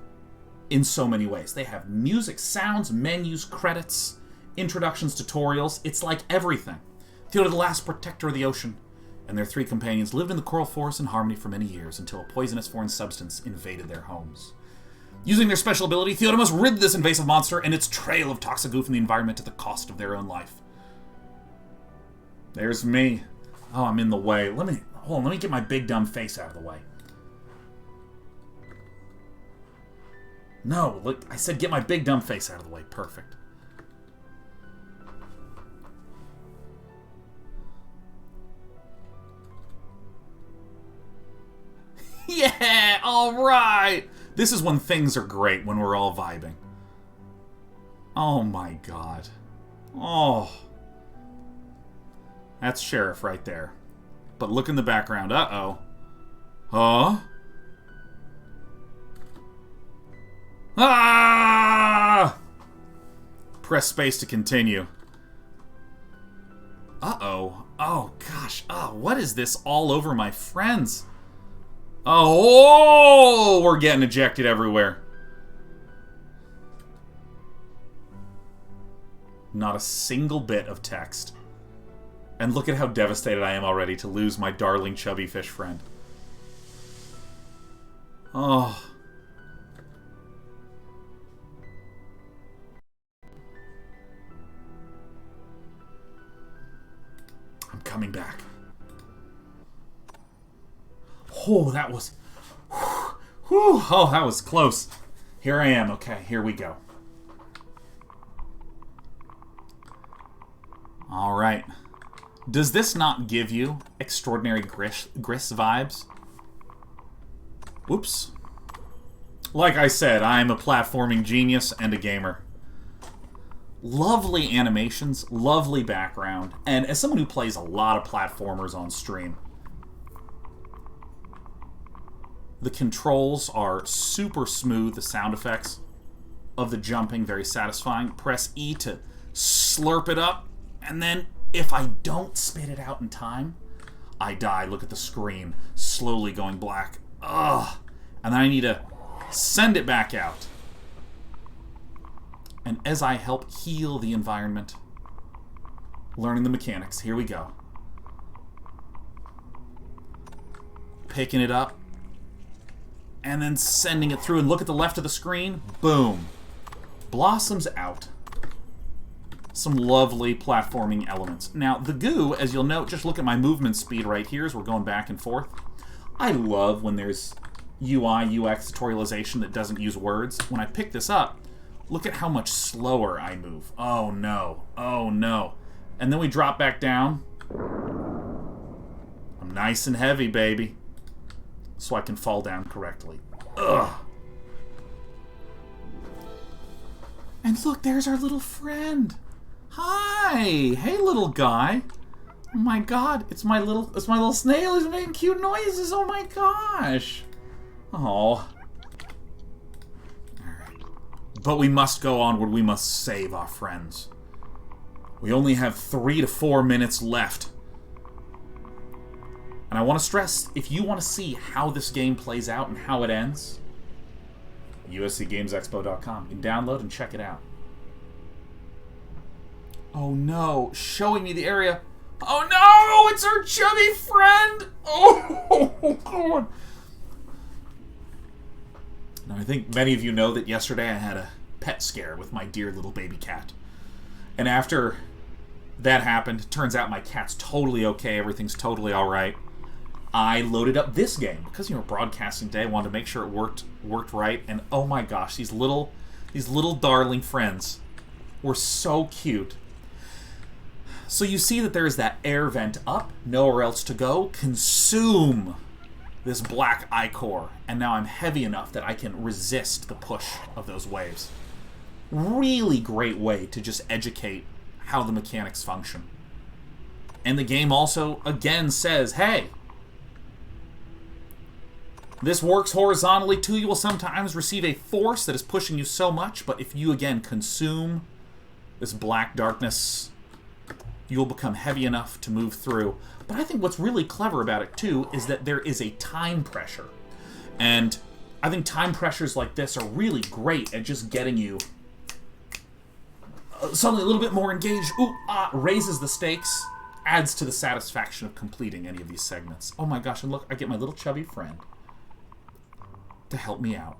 in so many ways. They have music, sounds, menus, credits, introductions, tutorials. It's like everything. Theodore, the last protector of the ocean, and their 3 companions lived in the coral forest in harmony for many years until a poisonous foreign substance invaded their homes. Using their special ability, Theodore must rid this invasive monster and its trail of toxic goo from the environment at the cost of their own life. There's me. Oh, I'm in the way. Let me get my big dumb face out of the way. No, look, I said get my big dumb face out of the way. Perfect. Yeah, all right. This is when things are great, when we're all vibing. Oh my god. Oh. That's Sheriff right there. But look in the background. Uh-oh. Huh? Ah! Press space to continue. Uh-oh. Oh, gosh. Oh, what is this all over my friends? Oh, we're getting ejected everywhere. Not a single bit of text. And look at how devastated I am already to lose my darling chubby fish friend. Oh. I'm coming back. Oh, that was... Whew, oh, that was close. Here I am. Okay, here we go. All right. Does this not give you extraordinary Gris vibes? Whoops. Like I said, I'm a platforming genius and a gamer. Lovely animations, lovely background, and as someone who plays a lot of platformers on stream, the controls are super smooth, the sound effects of the jumping very satisfying. Press E to slurp it up, and then if I don't spit it out in time, I die. Look at the screen slowly going black. Ugh. And then I need to send it back out. And as I help heal the environment, learning the mechanics, here we go. Picking it up, and then sending it through. And look at the left of the screen. Boom. Blossoms out. Some lovely platforming elements. Now, the goo, as you'll note, just look at my movement speed right here as we're going back and forth. I love when there's UI, UX tutorialization that doesn't use words. When I pick this up, look at how much slower I move. Oh no. Oh no. And then we drop back down. I'm nice and heavy, baby. So I can fall down correctly. Ugh. And look, there's our little friend. Hi! Hey, little guy. Oh my god, it's my little snail. He's making cute noises. Oh my gosh. Oh. Alright. But we must go onward. We must save our friends. We only have 3 to 4 minutes left. And I want to stress, if you want to see how this game plays out and how it ends, USCGamesExpo.com. You can download and check it out. Oh no, showing me the area. Oh no, it's our chubby friend. Oh god. Now I think many of you know that yesterday I had a pet scare with my dear little baby cat. And after that happened, turns out my cat's totally okay, everything's totally alright. I loaded up this game because, you know, broadcasting day, I wanted to make sure it worked right, and oh my gosh, these little darling friends were so cute. So you see that there's that air vent up, nowhere else to go. Consume this black ichor, and now I'm heavy enough that I can resist the push of those waves. Really great way to just educate how the mechanics function. And the game also, again, says, hey, this works horizontally too. You will sometimes receive a force that is pushing you so much, but if you, again, consume this black darkness, you will become heavy enough to move through. But I think what's really clever about it, too, is that there is a time pressure. And I think time pressures like this are really great at just getting you suddenly a little bit more engaged. Raises the stakes, adds to the satisfaction of completing any of these segments. Oh my gosh, and look, I get my little chubby friend to help me out.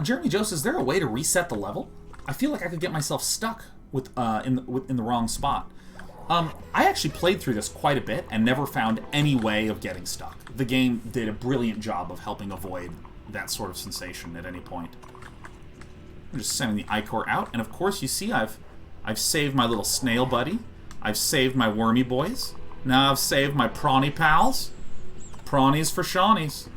Jeremy Joe says, is there a way to reset the level? I feel like I could get myself stuck in the wrong spot. I actually played through this quite a bit and never found any way of getting stuck. The game did a brilliant job of helping avoid that sort of sensation at any point. I'm just sending the ichor out, and of course you see I've saved my little snail buddy. I've saved my wormy boys. Now I've saved my prawny pals. Prawnies for Shawnies.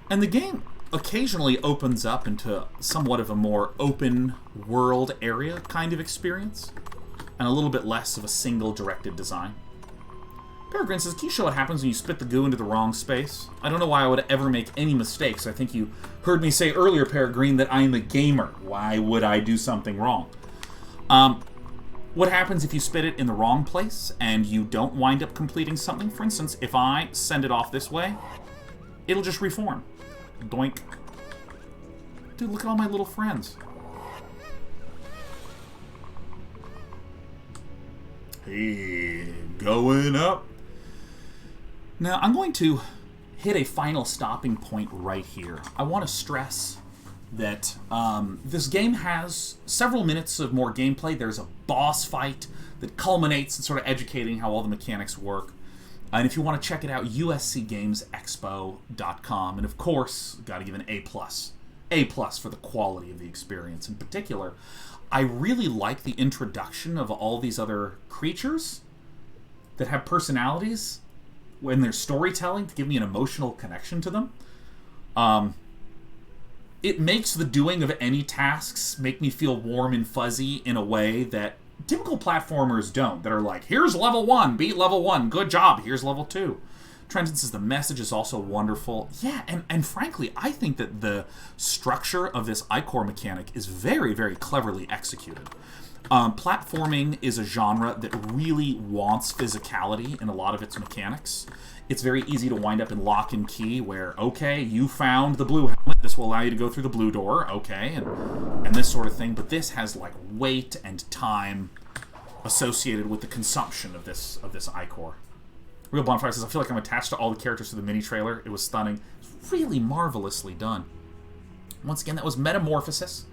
And the game occasionally opens up into somewhat of a more open world area kind of experience, and a little bit less of a single directed design. Peregrine says, can you show what happens when you spit the goo into the wrong space? I don't know why I would ever make any mistakes. I think you heard me say earlier, Peregrine, that I'm a gamer. Why would I do something wrong? What happens if you spit it in the wrong place and you don't wind up completing something? For instance, if I send it off this way, it'll just reform. Doink. Dude, look at all my little friends. Hey, going up. Now, I'm going to hit a final stopping point right here. I want to stress that this game has several minutes of more gameplay. There's a boss fight that culminates in sort of educating how all the mechanics work. And if you want to check it out, uscgamesexpo.com. And of course, got to give an A+. A+ for the quality of the experience. In particular, I really like the introduction of all these other creatures that have personalities when they're storytelling to give me an emotional connection to them. It makes the doing of any tasks make me feel warm and fuzzy in a way that typical platformers don't, that are like, here's level 1, beat level 1, good job, here's level 2. Trent says the message is also wonderful. Yeah, and frankly, I think that the structure of this ichor mechanic is very, very cleverly executed. Platforming is a genre that really wants physicality in a lot of its mechanics. It's very easy to wind up in lock and key where, okay, you found the blue helmet, this will allow you to go through the blue door, okay, and this sort of thing. But this has like weight and time associated with the consumption of this ichor. Real Bonfire says, I feel like I'm attached to all the characters to the mini trailer. It was stunning. It's really marvelously done. Once again, that was Metamorphosis.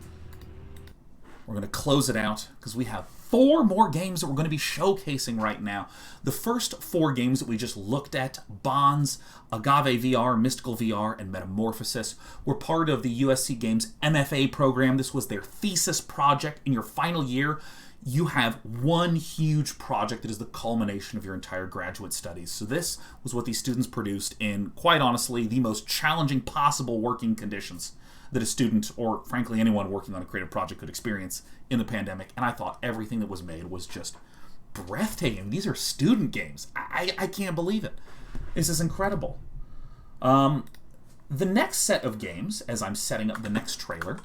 We're going to close it out because we have 4 more games that we're going to be showcasing right now. The first 4 games that we just looked at, Bonds, Agave VR, Mystical VR, and Metamorphosis, were part of the USC Games MFA program. This was their thesis project. In your final year, you have one huge project that is the culmination of your entire graduate studies. So this was what these students produced in, quite honestly, the most challenging possible working conditions that a student, or frankly anyone working on a creative project, could experience in the pandemic. And I thought everything that was made was just breathtaking. These are student games. I can't believe it. This is incredible. The next set of games, as I'm setting up the next trailer,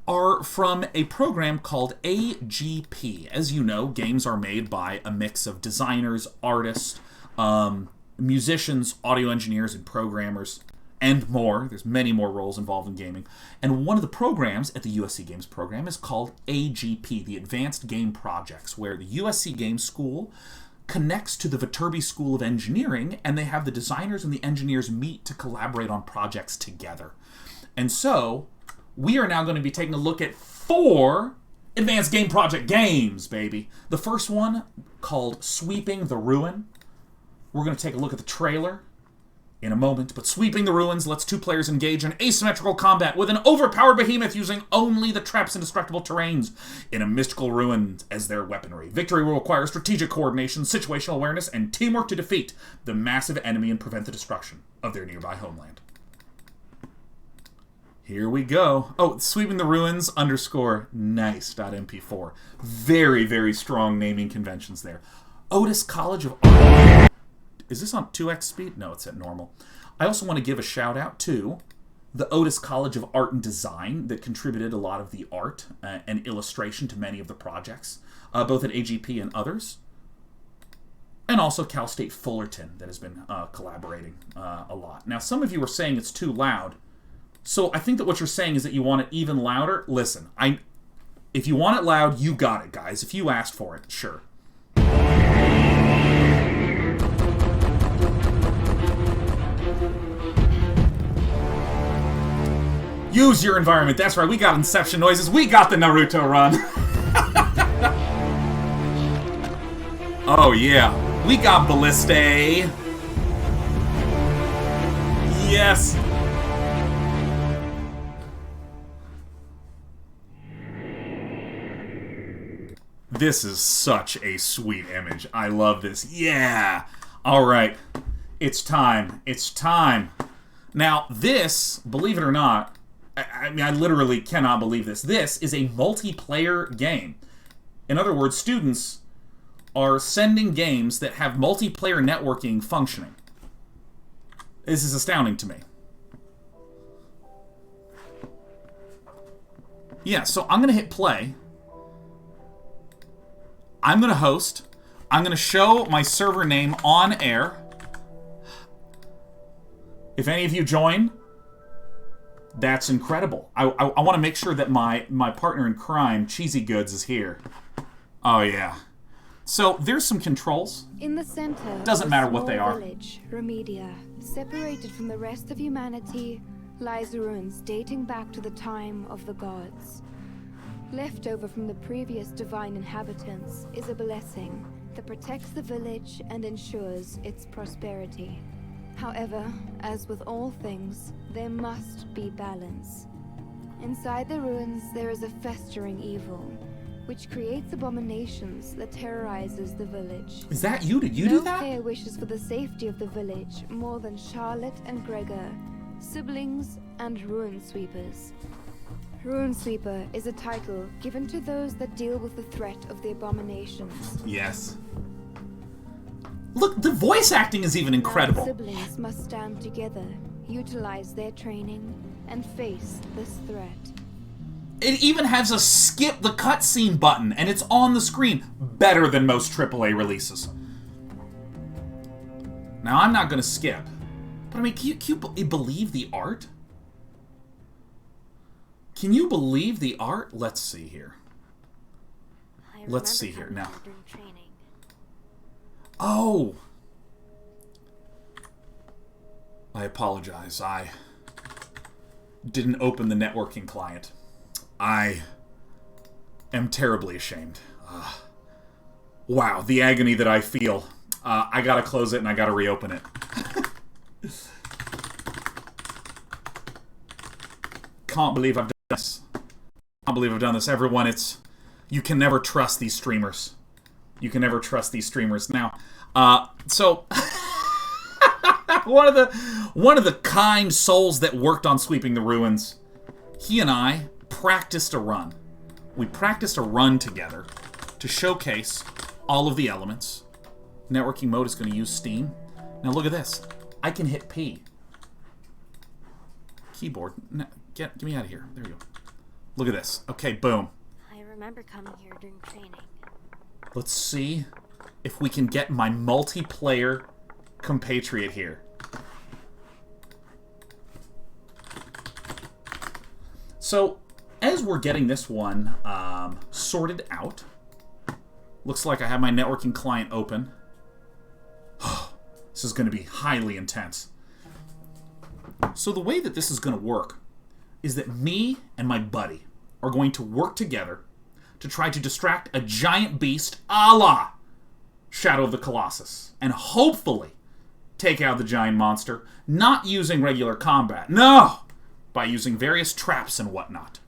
are from a program called AGP. As you know, games are made by a mix of designers, artists, musicians, audio engineers, and programmers, and more. There's many more roles involved in gaming. And one of the programs at the USC Games program is called AGP, the Advanced Game Projects, where the USC Games School connects to the Viterbi School of Engineering, and they have the designers and the engineers meet to collaborate on projects together. And so we are now going to be taking a look at 4 Advanced Game Project games, baby. The first one, called Sweeping the Ruin. We're going to take a look at the trailer. in a moment, but Sweeping the Ruins lets two players engage in asymmetrical combat with an overpowered behemoth using only the traps and destructible terrains in a mystical ruin as their weaponry. Victory will require strategic coordination, situational awareness, and teamwork to defeat the massive enemy and prevent the destruction of their nearby homeland. Here we go. Oh, Sweeping the Ruins _ nice.mp4. Very, very strong naming conventions there. Otis College of Art. Is this on 2x speed? No, it's at normal. I also want to give a shout out to the Otis College of Art and Design that contributed a lot of the art and illustration to many of the projects, both at AGP and others. And also Cal State Fullerton that has been collaborating a lot. Now, some of you are saying it's too loud. So I think that what you're saying is that you want it even louder. Listen, if you want it loud, you got it, guys. If you asked for it, sure. Use your environment. That's right. We got Inception noises. We got the Naruto run. Oh, yeah. We got Balliste. Yes. This is such a sweet image. I love this. Yeah. All right. It's time. It's time. Now, this, believe it or not, I mean, I literally cannot believe this. This is a multiplayer game. In other words, students are sending games that have multiplayer networking functioning. This is astounding to me. Yeah, so I'm going to hit play. I'm going to host. I'm going to show my server name on air. If any of you join, that's incredible. I want to make sure that my partner in crime, Cheesy Goods, is here. Oh, yeah. So, there's some controls. In the center, doesn't matter what they are. Village, Remedia, separated from the rest of humanity, lies ruins dating back to the time of the gods. Left over from the previous divine inhabitants is a blessing that protects the village and ensures its prosperity. However, as with all things, there must be balance. Inside the ruins, there is a festering evil, which creates abominations that terrorizes the village. Is that you? Did you do that? No player wishes for the safety of the village more than Charlotte and Gregor, siblings and ruin sweepers. Ruin Sweeper is a title given to those that deal with the threat of the abominations. Yes. Look, the voice acting is even incredible. Siblings must stand together, utilize their training, and face this threat. It even has a skip the cutscene button, and it's on the screen. Better than most AAA releases. Now, I'm not going to skip. But I mean, can you believe the art? Can you believe the art? Let's see here. Let's see here now. Oh! I apologize. I didn't open the networking client. I am terribly ashamed. Wow, the agony that I feel. I gotta close it and I gotta reopen it. Can't believe I've done this. Can't believe I've done this. Everyone, you can never trust these streamers. You can never trust these streamers. Now, so one of the kind souls that worked on Sweeping the Ruins, he and I practiced a run. We practiced a run together to showcase all of the elements. Networking mode is going to use Steam. Now look at this. I can hit P. Keyboard. Get me out of here. There you go. Look at this. Okay, boom. I remember coming here during training. Let's see if we can get my multiplayer compatriot here. So, as we're getting this one sorted out, looks like I have my networking client open. This is going to be highly intense. So the way that this is going to work is that me and my buddy are going to work together to try to distract a giant beast a la Shadow of the Colossus, and hopefully take out the giant monster, not using regular combat. No! By using various traps and whatnot.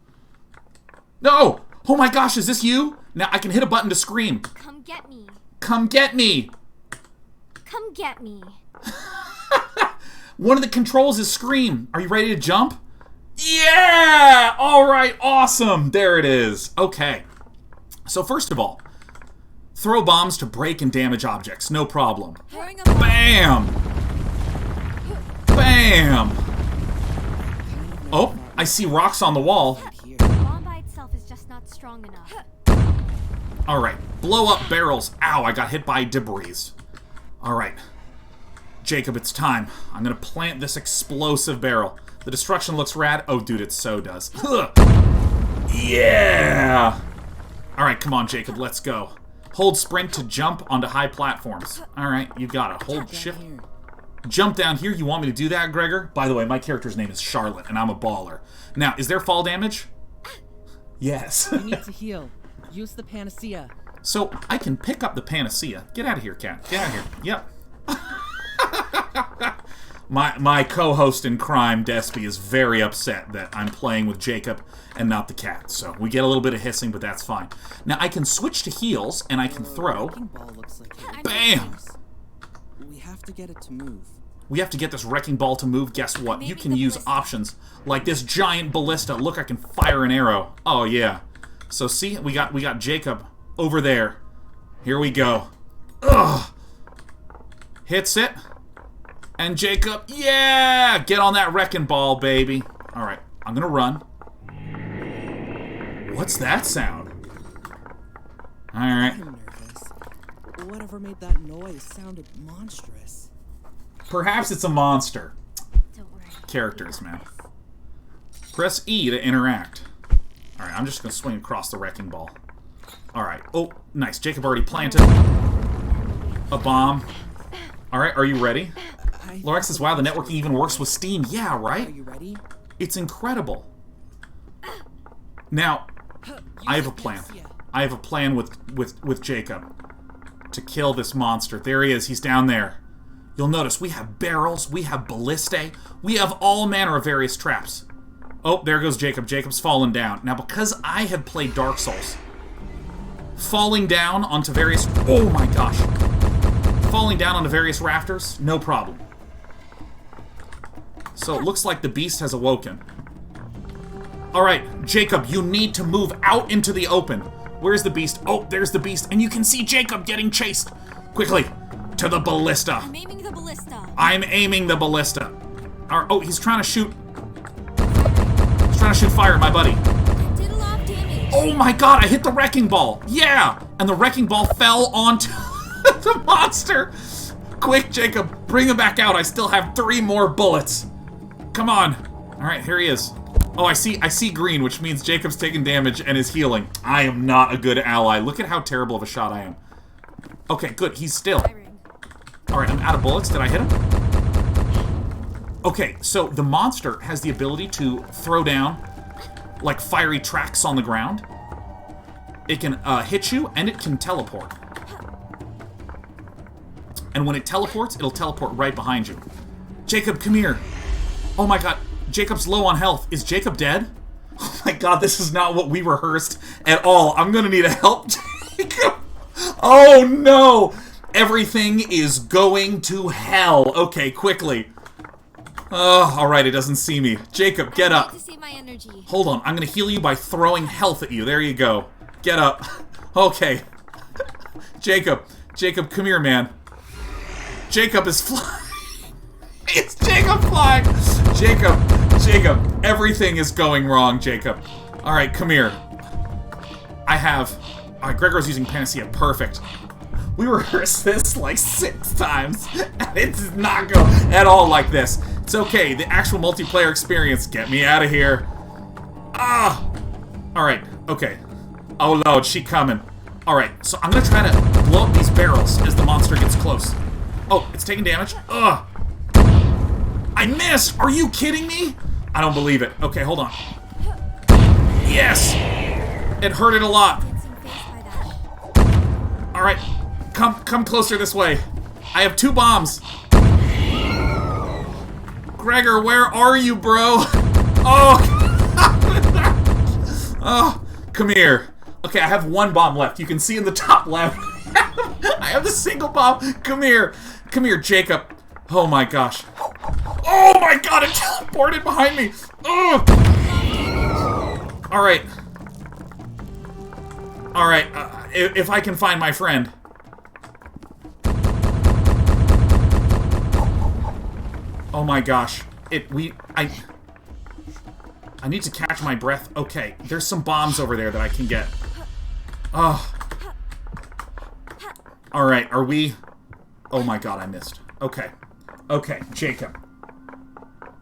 No! Oh my gosh, is this you? Now I can hit a button to scream. Come get me. Come get me. Come get me. One of the controls is scream. Are you ready to jump? Yeah! Alright, awesome. There it is. Okay. So first of all, throw bombs to break and damage objects. No problem. Bam! Bam! Oh, I see rocks on the wall. The bomb by itself is just not strong enough. Alright, blow up barrels. Ow, I got hit by debris. Alright. Jacob, it's time. I'm gonna plant this explosive barrel. The destruction looks rad. Oh, dude, it so does. Ugh. Yeah! Alright, come on, Jacob, let's go. Hold sprint to jump onto high platforms. Alright, you got it. Hold shift. Jump down here. You want me to do that, Gregor? By the way, my character's name is Charlotte, and I'm a baller. Now, is there fall damage? Yes. You need to heal. Use the panacea. So, I can pick up the panacea. Get out of here, cat. Get out of here. Yep. My co-host in crime, Despy, is very upset that I'm playing with Jacob and not the cat. So, we get a little bit of hissing, but that's fine. Now, I can switch to heals, and I can throw. Bam! We have to get it to move. We have to get this wrecking ball to move. Guess what? You can use options like this giant ballista. Look, I can fire an arrow. Oh, yeah. So, see? We got Jacob over there. Here we go. Ugh! Hits it. And Jacob, yeah! Get on that wrecking ball, baby. Alright, I'm gonna run. What's that sound? Alright. I'm nervous. Whatever made that noise sounded monstrous. Perhaps it's a monster. Characters, man. Press E to interact. Alright, I'm just gonna swing across the wrecking ball. Alright. Oh, nice. Jacob already planted a bomb. Alright, are you ready? Lorax says, wow, the networking even works with Steam. Yeah, right? Are you ready? It's incredible. Now, I have a plan. I have a plan with Jacob to kill this monster. There he is. He's down there. You'll notice we have barrels, we have ballistae, we have all manner of various traps. Oh, there goes Jacob. Jacob's fallen down. Now, because I have played Dark Souls, falling down onto various... Oh my gosh. Falling down onto various rafters, no problem. So it looks like the beast has awoken. Alright, Jacob, you need to move out into the open. Where's the beast? Oh, there's the beast. And you can see Jacob getting chased. Quickly, to the ballista. I'm aiming the ballista. I'm aiming the ballista. Oh, he's trying to shoot. He's trying to shoot fire at my buddy. I did a lot of damage. Oh my god, I hit the wrecking ball. Yeah! And the wrecking ball fell onto the monster. Quick, Jacob, bring him back out. I still have 3 more bullets. Come on. Alright, here he is. Oh, I see green, which means Jacob's taking damage and is healing. I am not a good ally. Look at how terrible of a shot I am. Okay, good. He's still. Alright, I'm out of bullets. Did I hit him? Okay, so the monster has the ability to throw down, like, fiery tracks on the ground. It can hit you, and it can teleport. And when it teleports, it'll teleport right behind you. Jacob, come here. Oh my god, Jacob's low on health. Is Jacob dead? Oh my god, this is not what we rehearsed at all. I'm gonna need a help, Jacob. Oh no! Everything is going to hell. Okay, quickly. Oh, alright, it doesn't see me. Jacob, get up. To save my energy. Hold on, I'm gonna heal you by throwing health at you. There you go. Get up. Okay. Jacob, come here, man. Jacob is flying. It's Jacob flying! Jacob, everything is going wrong, Jacob. Alright, come here. Alright, Gregor's using Panacea. Perfect. We rehearsed this like 6 times, and it does not go at all like this. It's okay, the actual multiplayer experience. Get me out of here. Ah! Alright, okay. Oh Lord, she coming. Alright, so I'm gonna try to blow up these barrels as the monster gets close. Oh, it's taking damage. Ugh! I missed! Are you kidding me? I don't believe it. Okay, hold on. Yes! It hurt it a lot. Alright, come closer this way. I have 2 bombs. Gregor, where are you, bro? Oh! Oh, come here. Okay, I have one bomb left. You can see in the top left. I have the single bomb. Come here. Come here, Jacob. Oh my gosh. Oh my god, it teleported behind me. Oh! Alright. Alright, if I can find my friend. Oh my gosh. I need to catch my breath. Okay, there's some bombs over there that I can get. Oh. Alright, are we... Oh my god, I missed. Okay. Okay, Jacob.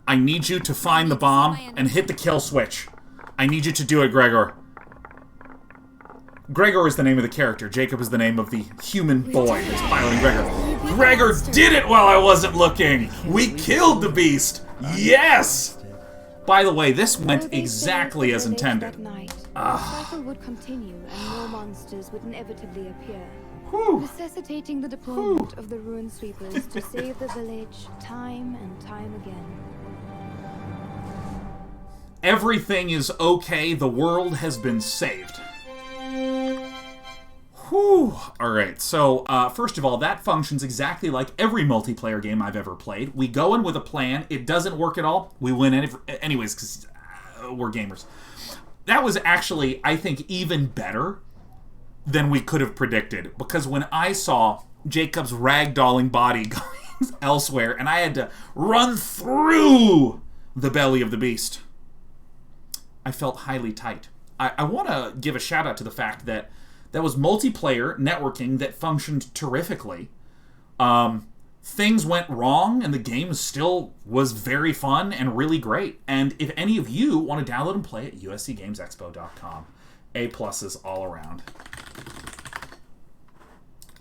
I need you to find the bomb and hit the kill switch. I need you to do it, Gregor. Gregor is the name of the character. Jacob is the name of the human boy who's piloting Gregor. Gregor did it while I wasn't looking! We killed the beast! Yes! By the way, this went exactly as intended. The cycle would continue and more monsters would inevitably appear, necessitating the deployment of the Ruin Sweepers to save the village time and time again. Everything is okay. The world has been saved. Whew. Alright, so first of all, that functions exactly like every multiplayer game I've ever played. We go in with a plan. It doesn't work at all. We win anyways, because we're gamers. That was actually, I think, even better than we could have predicted. Because when I saw Jacob's ragdolling body going elsewhere, and I had to run through the belly of the beast, I felt highly tight. I want to give a shout out to the fact that that was multiplayer networking that functioned terrifically. Things went wrong, and the game still was very fun and really great. And if any of you want to download and play it, uscgamesexpo.com. A+s all around.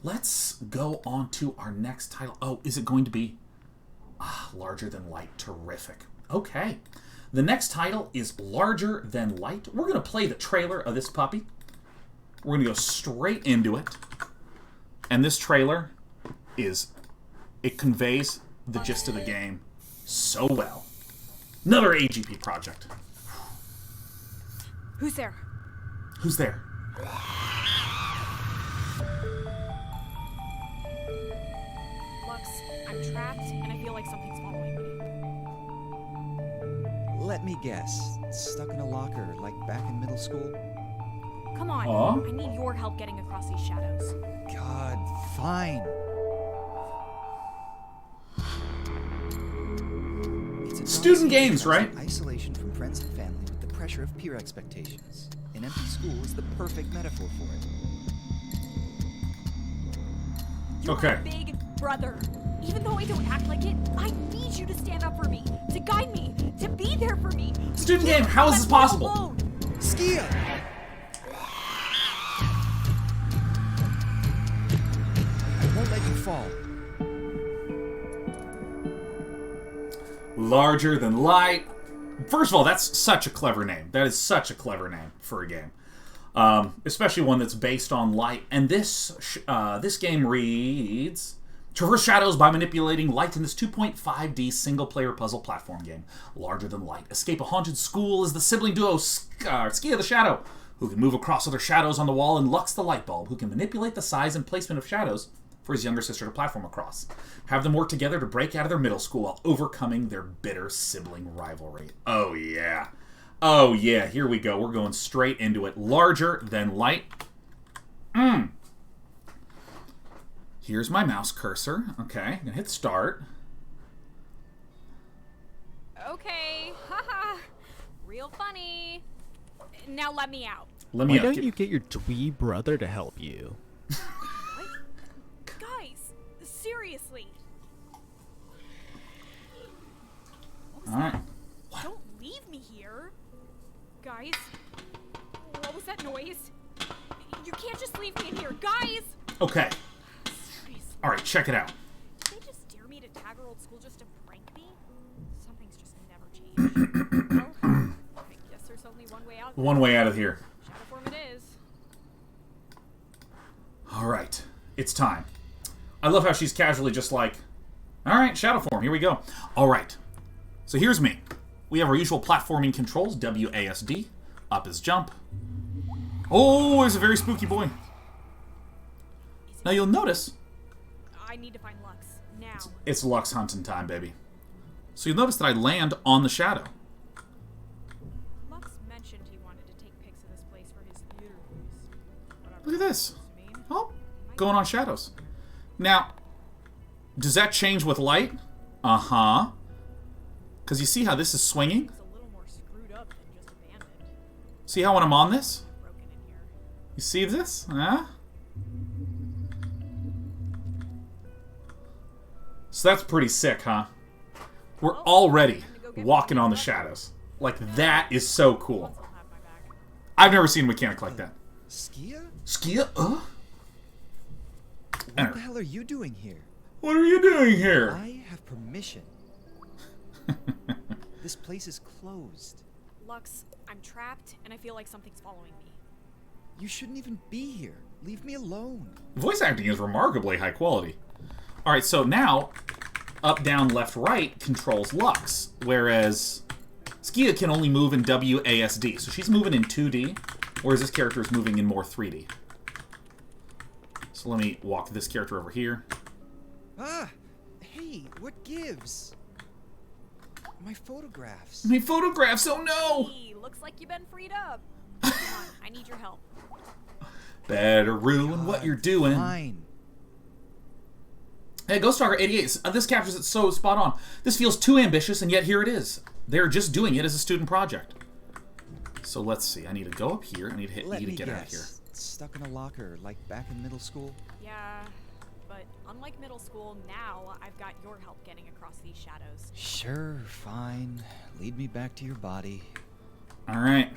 Let's go on to our next title. Oh, is it going to be Larger Than Light? Terrific. Okay. The next title is Larger Than Light. We're going to play the trailer of this puppy. We're going to go straight into it. And this trailer it conveys the gist of the game so well. Another AGP project. Who's there? Who's there? Lux, I'm trapped and I feel like something's following me. Let me guess. Stuck in a locker like back in middle school? Come on, I need your help getting across these shadows. God, fine. Student games, right? Isolation from friends and family with the pressure of peer expectations. An empty school is the perfect metaphor for it. You're okay. my big brother. Even though I don't act like it, I need you to stand up for me, to guide me, to be there for me. Student game, how is this possible? Alone. Skia! I won't let you fall. Larger Than Light. First of all, that's such a clever name. That is such a clever name for a game. Especially one that's based on light. And this game reads... Traverse shadows by manipulating light in this 2.5D single-player puzzle platform game. Larger Than Light. Escape a haunted school as the sibling duo Skia the Shadow, who can move across other shadows on the wall, and Lux the Light Bulb, who can manipulate the size and placement of shadows for his younger sister to platform across. Have them work together to break out of their middle school while overcoming their bitter sibling rivalry. Oh yeah. Oh yeah, here we go. We're going straight into it. Larger Than Light. Here's my mouse cursor. Okay, I'm gonna hit start. Okay, haha. Real funny. Now let me out. Let me Why out. don't you get your twee brother to help you? Guys, seriously. Alright. Don't leave me here. Guys, what was that noise? You can't just leave me in here, guys! Okay. Alright, check it out. Did they just dare me to tag our old school just to prank me? Something's just never changed. Well, I guess there's only one way out. One way out of here. Shadow form it is. Alright. It's time. I love how she's casually just like, alright, shadow form, here we go. Alright. So here's me. We have our usual platforming controls, WASD. Up is jump. Oh, there's a very spooky boy. Now you'll notice... I need to find Lux, now. It's Lux hunting time, baby. So you'll notice that I land on the shadow. Lux mentioned he wanted to take pics of this place for his theater piece. Look at this. Oh, going on shadows. Now, does that change with light? Uh-huh. Because you see how this is swinging? See how when I'm on this? You see this? Huh? So that's pretty sick, huh? We're already walking on the shadows. Like, that is so cool. I've never seen a mechanic like that. Skia? Skia? What the hell are you doing here? What are you doing here? I have permission. This place is closed. Lux, I'm trapped, and I feel like something's following me. You shouldn't even be here. Leave me alone. Voice acting is remarkably high quality. Alright, so now, up, down, left, right controls Lux, whereas Skia can only move in WASD. So she's moving in 2D, whereas this character is moving in more 3D. So let me walk this character over here. Ah! Hey, what gives? My photographs. My photographs, oh no! Hey, looks like you've been freed up. Come on, I need your help. Better ruin what you're doing. Fine. Hey, Ghost Stalker 88, this captures it so spot on. This feels too ambitious, and yet here it is. They're just doing it as a student project. So let's see. I need to go up here. I need to hit E to get out of here. Stuck in a locker, like back in middle school? Yeah, but unlike middle school, now I've got your help getting across these shadows. Sure, fine. Lead me back to your body. Alright.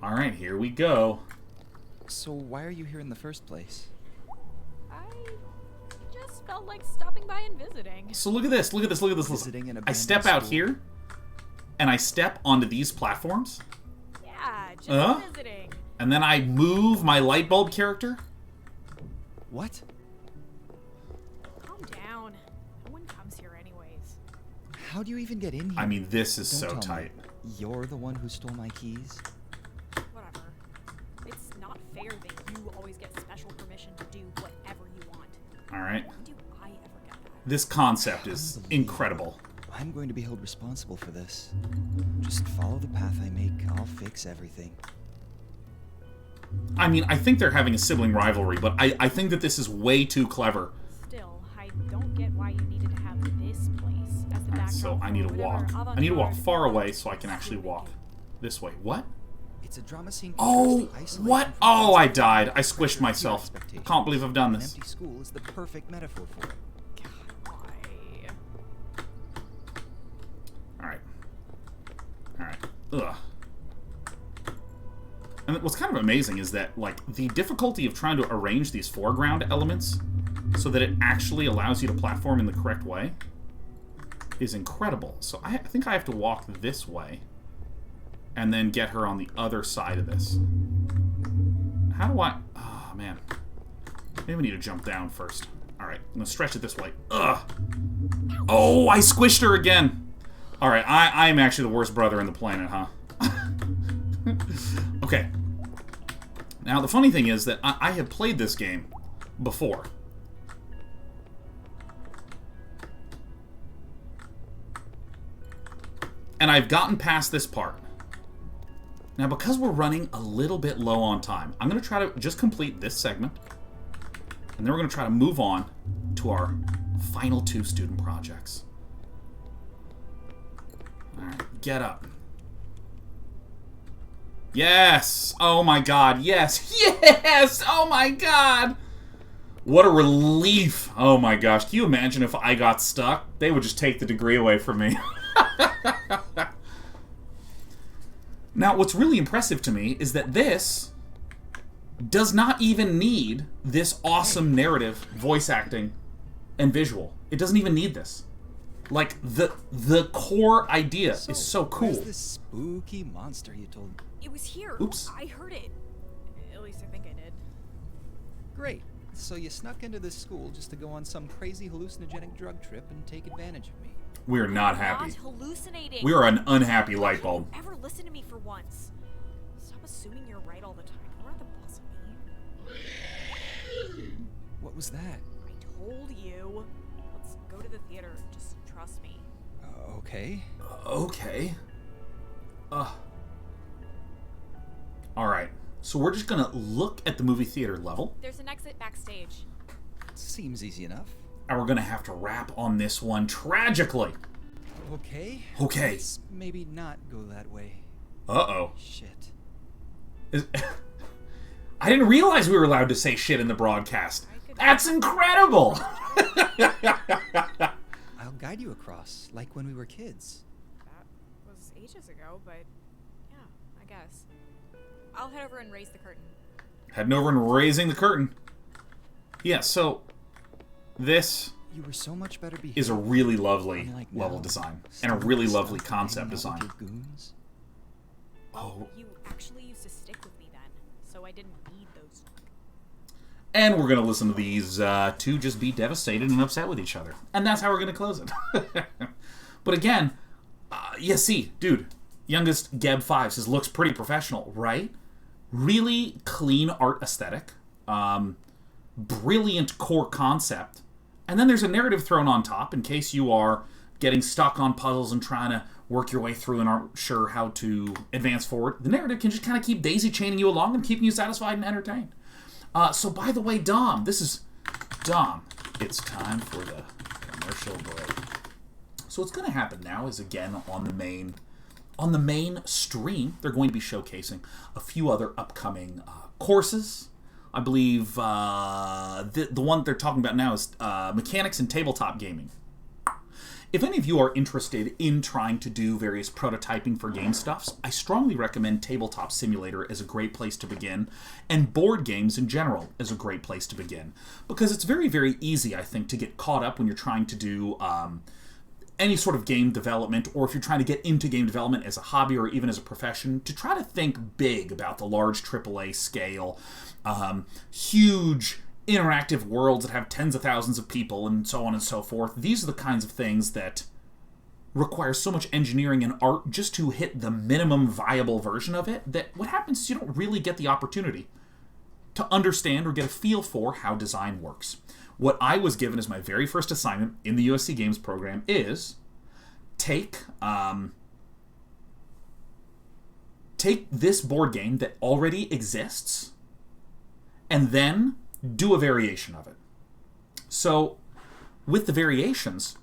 Alright, here we go. So why are you here in the first place? I just felt like stopping by and visiting. So look at this, look at this, look at this. Visiting an I step abandoned out school. here, and I step onto these platforms. Yeah, just visiting. And then I move my light bulb character. What? Calm down. No one comes here anyways. How do you even get in here? I mean, this is Don't so tell me tight. You're the one who stole my keys? Whatever. It's not fair that you always get special permission to do whatever you want. Alright. When do I ever get that? This concept is incredible. I'm going to be held responsible for this. Just follow the path I make. I'll fix everything. I mean, I think they're having a sibling rivalry, but I think that this is way too clever. Still, I don't get why you needed to have this place as the backdrop. So I need to walk. I need to walk far away so I can actually walk this way. What? It's a drama scene. Oh, what? Oh, I died. I squished myself. Can't believe I've done An this. empty school is the perfect metaphor for it. Alright. Alright. Ugh. And what's kind of amazing is that, like, the difficulty of trying to arrange these foreground elements so that it actually allows you to platform in the correct way is incredible. So I think I have to walk this way and then get her on the other side of this. How do I... Oh, man. Maybe we need to jump down first. Alright, I'm gonna stretch it this way. Ugh! Oh, I squished her again! Alright, I'm actually the worst brother in the planet, huh? Okay. Now, the funny thing is that I have played this game before. And I've gotten past this part. Now, because we're running a little bit low on time, I'm going to try to just complete this segment. And then we're going to try to move on to our final 2 student projects. Alright, get up. Yes! Oh my god, yes! Yes! Oh my god! What a relief! Oh my gosh, can you imagine if I got stuck? They would just take the degree away from me. Now, what's really impressive to me is that this does not even need this awesome narrative, voice acting, and visual. It doesn't even need this. Like, the core idea is so cool. Where's this spooky monster you told me? It was here. Oops. I heard it. At least I think I did. Great. So you snuck into this school just to go on some crazy hallucinogenic drug trip and take advantage of me. We are not happy. Not hallucinating. We are an unhappy light bulb. Ever listen to me for once? Stop assuming you're right all the time. You're not the boss of me. What was that? I told you. Let's go to the theater. Just trust me. Okay. Okay. Alright. So we're just gonna look at the movie theater level. There's an exit backstage. Seems easy enough. And we're gonna have to wrap on this one tragically. Okay. Okay. Let's maybe not go that way. Uh-oh. Shit. I didn't realize we were allowed to say shit in the broadcast. That's incredible! I'll guide you across, like when we were kids. That was ages ago, but yeah, I guess. I'll head over and raise the curtain. Heading over and raising the curtain. Yeah, so this You were so much better behaved. is a really lovely Unlike level now, design. still And a really stuck lovely concept hanging out design. with your goons. Oh. You actually used to stick with me then, so I didn't need those. And we're going to listen to these two just be devastated and upset with each other. And that's how we're going to close it. But again, yeah, see, dude, youngest Gab 5 says, looks pretty professional, right? Really clean art aesthetic. Brilliant core concept. And then there's a narrative thrown on top in case you are getting stuck on puzzles and trying to work your way through and aren't sure how to advance forward. The narrative can just kind of keep daisy chaining you along and keeping you satisfied and entertained. So by the way, Dom, this is Dom. It's time for the commercial break. So what's going to happen now is, again, on the main stream, they're going to be showcasing a few other upcoming courses. I believe the one they're talking about now is mechanics and tabletop gaming. If any of you are interested in trying to do various prototyping for game stuffs, I strongly recommend Tabletop Simulator as a great place to begin, and board games in general as a great place to begin. Because it's very, very easy, I think, to get caught up when you're trying to do any sort of game development, or if you're trying to get into game development as a hobby or even as a profession, to try to think big about the large AAA scale, huge interactive worlds that have tens of thousands of people and so on and so forth. These are the kinds of things that require so much engineering and art just to hit the minimum viable version of it, that what happens is you don't really get the opportunity to understand or get a feel for how design works. What I was given as my very first assignment in the USC Games program is take this board game that already exists and then do a variation of it. So with the variations,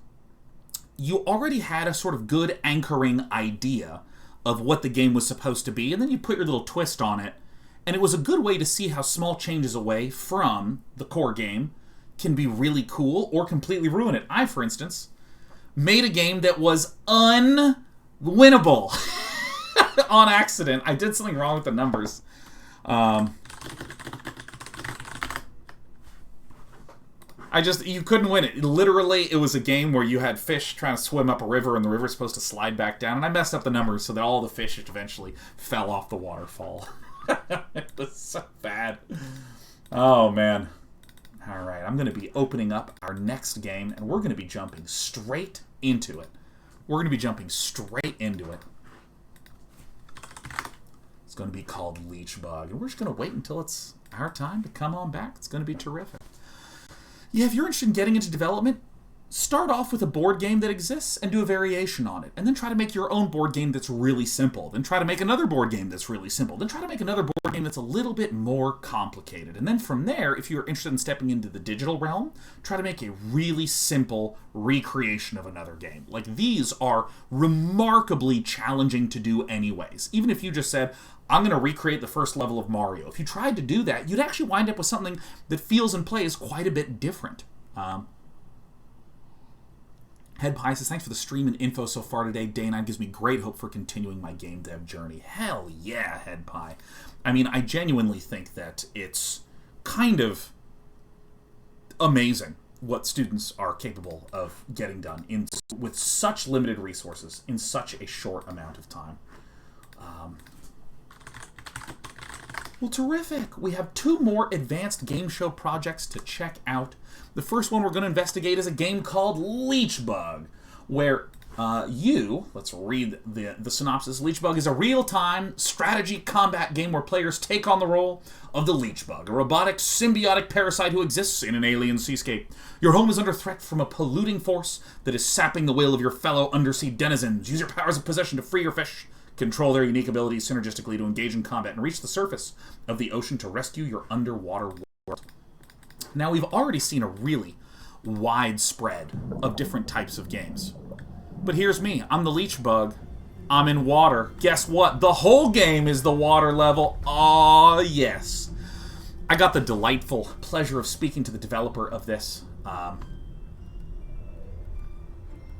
you already had a sort of good anchoring idea of what the game was supposed to be, and then you put your little twist on it, and it was a good way to see how small changes away from the core game can be really cool or completely ruin it. I, for instance, made a game that was unwinnable on accident. I did something wrong with the numbers. You couldn't win it. Literally, it was a game where you had fish trying to swim up a river and the river's supposed to slide back down, and I messed up the numbers so that all the fish eventually fell off the waterfall. It was so bad. Oh, man. Alright, I'm going to be opening up our next game, and we're going to be jumping straight into it. We're going to be jumping straight into it. It's going to be called Leech Bug, and we're just going to wait until it's our time to come on back. It's going to be terrific. Yeah, if you're interested in getting into development, start off with a board game that exists and do a variation on it. And then try to make your own board game that's really simple. Then try to make another board game that's really simple. Then try to make another board game that's a little bit more complicated. And then from there, if you're interested in stepping into the digital realm, try to make a really simple recreation of another game. Like, these are remarkably challenging to do anyways. Even if you just said, I'm going to recreate the first level of Mario. If you tried to do that, you'd actually wind up with something that feels and plays quite a bit different. Head Pie says, thanks for the stream and info so far today. Day 9 gives me great hope for continuing my game dev journey. Hell yeah, Head Pie. I mean, I genuinely think that it's kind of amazing what students are capable of getting done with such limited resources in such a short amount of time. Well, terrific. We have 2 more advanced game show projects to check out. The first one we're going to investigate is a game called Leech Bug, where Let's read the synopsis. Leechbug is a real-time strategy combat game where players take on the role of the Leechbug, a robotic, symbiotic parasite who exists in an alien seascape. Your home is under threat from a polluting force that is sapping the will of your fellow undersea denizens. Use your powers of possession to free your fish, control their unique abilities synergistically to engage in combat, and reach the surface of the ocean to rescue your underwater world. Now, we've already seen a really wide spread of different types of games. But here's me. I'm the Leechbug. I'm in water. Guess what? The whole game is the water level. Aw, yes. I got the delightful pleasure of speaking to the developer of this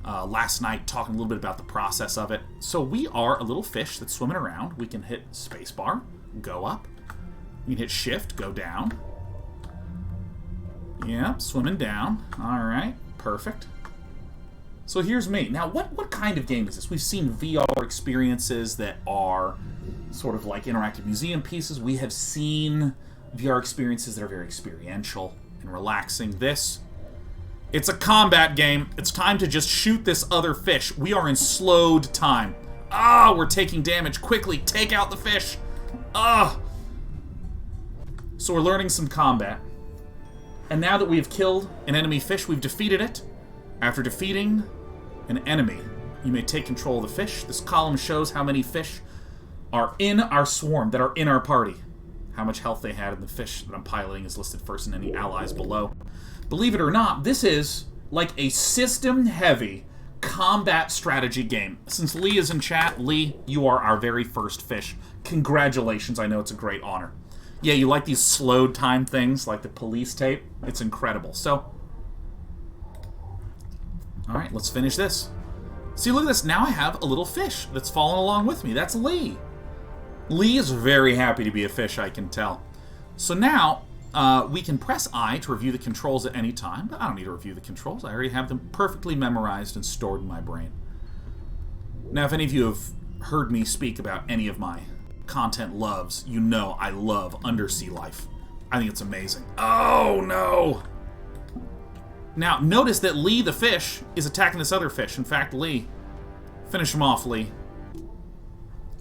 last night, talking a little bit about the process of it. So we are a little fish that's swimming around. We can hit spacebar, go up. We can hit shift, go down. Yep, swimming down. Alright, perfect. So here's me. Now, what kind of game is this? We've seen VR experiences that are sort of like interactive museum pieces. We have seen VR experiences that are very experiential and relaxing. It's a combat game. It's time to just shoot this other fish. We are in slowed time. We're taking damage. Quickly, take out the fish. So we're learning some combat. And now that we have killed an enemy fish, we've defeated it. After defeating an enemy, you may take control of the fish. This column shows how many fish are in our swarm, that are in our party. How much health they had, and the fish that I'm piloting is listed first, and any allies below. Believe it or not, this is like a system-heavy combat strategy game. Since Lee is in chat, Lee, you are our very first fish. Congratulations, I know it's a great honor. Yeah, you like these slowed time things, like the police tape? It's incredible. So, alright, let's finish this. See, look at this. Now I have a little fish that's following along with me. That's Lee. Lee is very happy to be a fish, I can tell. So now, we can press I to review the controls at any time, but I don't need to review the controls. I already have them perfectly memorized and stored in my brain. Now, if any of you have heard me speak about any of my content loves, you know I love undersea life. I think it's amazing. Oh, no! Now, notice that Lee, the fish, is attacking this other fish. In fact, Lee, finish him off, Lee.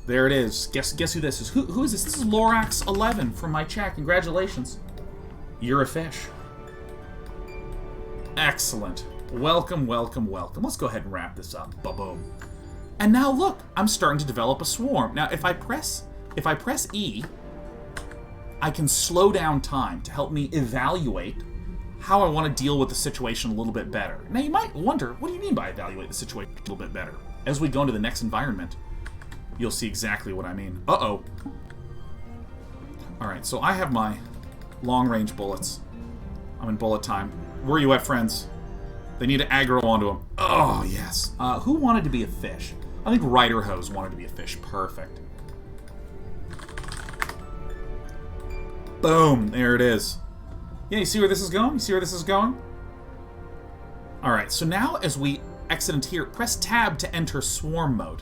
There it is. Guess who this is? Who is this? This is Lorax11 from my chat. Congratulations. You're a fish. Excellent. Welcome, welcome, welcome. Let's go ahead and wrap this up. Ba-boom. And now look, I'm starting to develop a swarm. Now, if I press E, I can slow down time to help me evaluate how I want to deal with the situation a little bit better. Now, you might wonder, what do you mean by evaluate the situation a little bit better? As we go into the next environment, you'll see exactly what I mean. Uh-oh. Alright, so I have my long-range bullets. I'm in bullet time. Where are you at, friends? They need to aggro onto them. Oh, yes. Who wanted to be a fish? I think Ryder Hose wanted to be a fish. Perfect. Boom. There it is. Yeah, you see where this is going? You see where this is going? Alright, so now as we exit into here, press tab to enter swarm mode.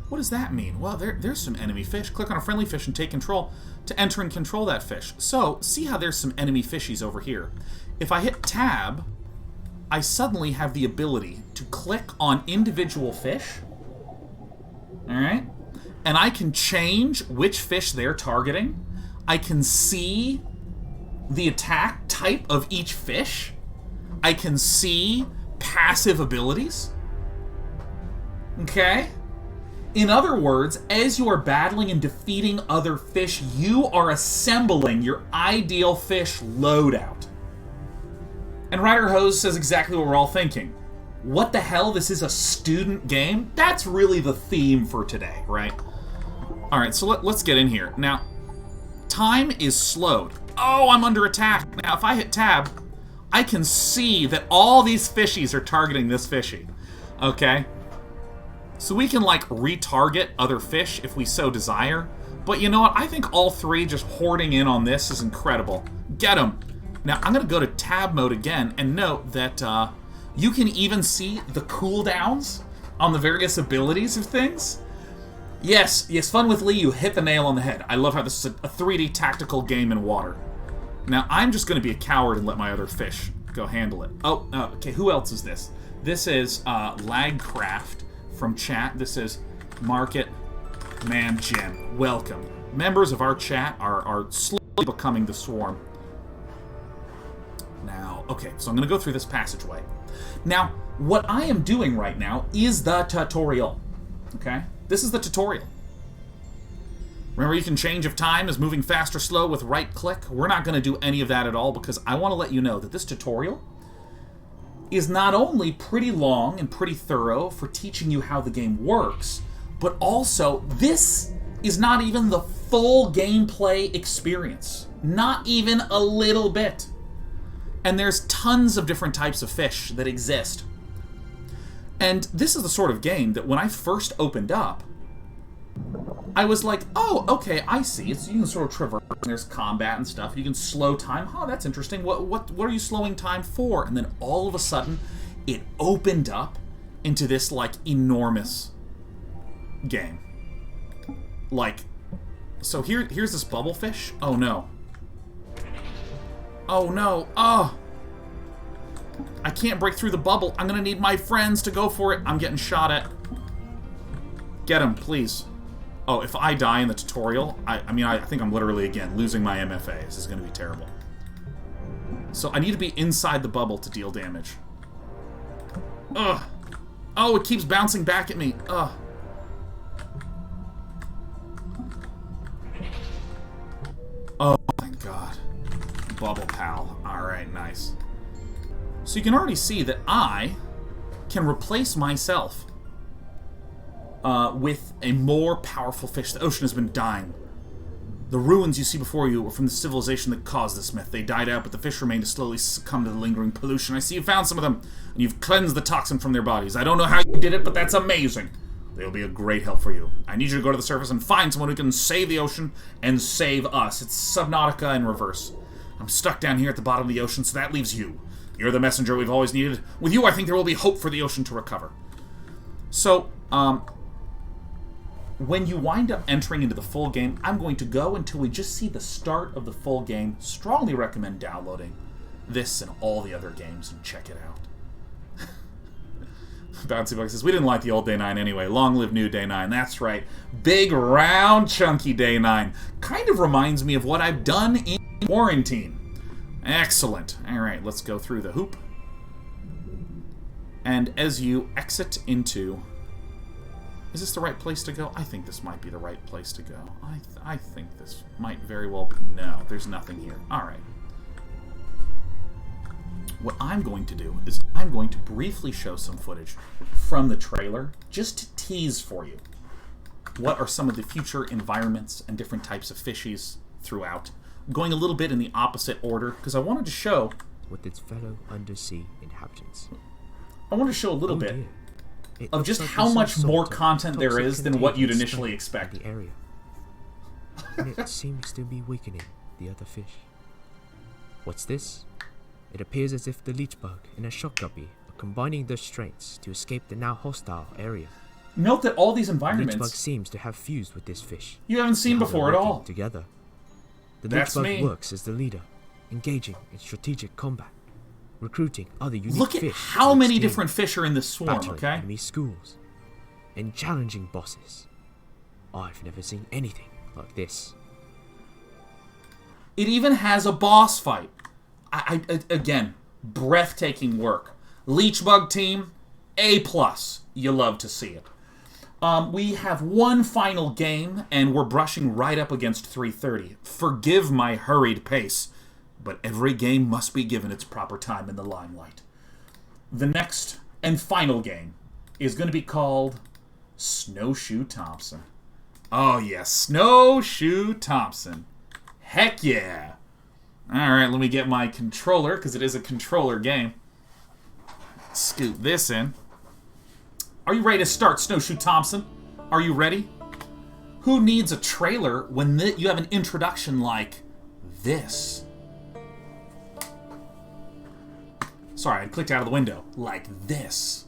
What does that mean? Well, there's some enemy fish. Click on a friendly fish and take control to enter and control that fish. So, see how there's some enemy fishies over here. If I hit tab, I suddenly have the ability to click on individual fish. Alright? And I can change which fish they're targeting. I can see the attack type of each fish. I can see passive abilities. Okay? In other words, as you are battling and defeating other fish, you are assembling your ideal fish loadout. And Ryder Hose says exactly what we're all thinking. What the hell? This is a student game? That's really the theme for today, right? Alright, so let's get in here. Now, time is slowed. Oh, I'm under attack. Now, if I hit tab, I can see that all these fishies are targeting this fishy. Okay? So we can, like, retarget other fish if we so desire. But you know what? I think all three just hoarding in on this is incredible. Get them! Now, I'm going to go to tab mode again and note that you can even see the cooldowns on the various abilities of things. Yes, Fun with Lee, you hit the nail on the head. I love how this is a 3D tactical game in water. Now, I'm just going to be a coward and let my other fish go handle it. Oh, okay, who else is this? This is Lagcraft from chat. This is Market Man Jim. Welcome. Members of our chat are slowly becoming the swarm. Now, okay, so I'm going to go through this passageway. Now, what I am doing right now is the tutorial. Okay? This is the tutorial. Remember, you can change if time is moving fast or slow with right click. We're not going to do any of that at all because I want to let you know that this tutorial is not only pretty long and pretty thorough for teaching you how the game works, but also this is not even the full gameplay experience. Not even a little bit. And there's tons of different types of fish that exist. And this is the sort of game that when I first opened up, I was like, oh, okay, I see. It's, you can sort of traverse, and there's combat and stuff. You can slow time. Oh, that's interesting. What are you slowing time for? And then all of a sudden, it opened up into this, like, enormous game. Like, so here's this bubble fish. Oh, no. Oh, no. Oh! I can't break through the bubble. I'm gonna need my friends to go for it. I'm getting shot at. Get him, please. Oh, if I die in the tutorial, I think I'm literally, again, losing my MFA. This is going to be terrible. So I need to be inside the bubble to deal damage. Ugh. Oh, it keeps bouncing back at me. Ugh. Oh, thank God. Bubble pal. Alright, nice. So you can already see that I can replace myself with a more powerful fish. The ocean has been dying. The ruins you see before you were from the civilization that caused this myth. They died out, but the fish remain to slowly succumb to the lingering pollution. I see you found some of them, and you've cleansed the toxin from their bodies. I don't know how you did it, but that's amazing. They'll be a great help for you. I need you to go to the surface and find someone who can save the ocean and save us. It's Subnautica in reverse. I'm stuck down here at the bottom of the ocean, so that leaves you. You're the messenger we've always needed. With you, I think there will be hope for the ocean to recover. So, when you wind up entering into the full game, I'm going to go until we just see the start of the full game. Strongly recommend downloading this and all the other games and check it out. Bouncy Bug says, we didn't like the old Day 9 anyway. Long live new Day 9. That's right. Big, round, chunky Day 9. Kind of reminds me of what I've done in quarantine. Excellent. Alright, let's go through the hoop. And as you exit into... Is this the right place to go? I think this might be the right place to go. I think this might very well be... No, there's nothing here. Alright. What I'm going to do is I'm going to briefly show some footage from the trailer, just to tease for you what are some of the future environments and different types of fishies throughout. I'm going a little bit in the opposite order, because I wanted to show... with its fellow undersea inhabitants. I wanted to show a little bit of just how much more content there is than what you'd initially expect. The area. And it seems to be weakening the other fish. What's this? It appears as if the leech bug and a shock guppy are combining their strengths to escape the now hostile area. Note that all these environments... The leech bug seems to have fused with this fish. You haven't seen before at all. Together. The leech bug works as the leader, engaging in strategic combat, recruiting other unique fish. Look at how many different fish are in this swarm, okay? Enemy schools, and challenging bosses. I've never seen anything like this. It even has a boss fight. Again, breathtaking work. Leechbug team, A+. You love to see it. We have one final game, and we're brushing right up against 3:30. Forgive my hurried pace, but every game must be given its proper time in the limelight. The next and final game is going to be called Snowshoe Thompson. Oh, yes, Snowshoe Thompson. Heck yeah. Alright, let me get my controller, because it is a controller game. Scoot this in. Are you ready to start, Snowshoe Thompson? Are you ready? Who needs a trailer when you have an introduction like this? Sorry, I clicked out of the window. Like this.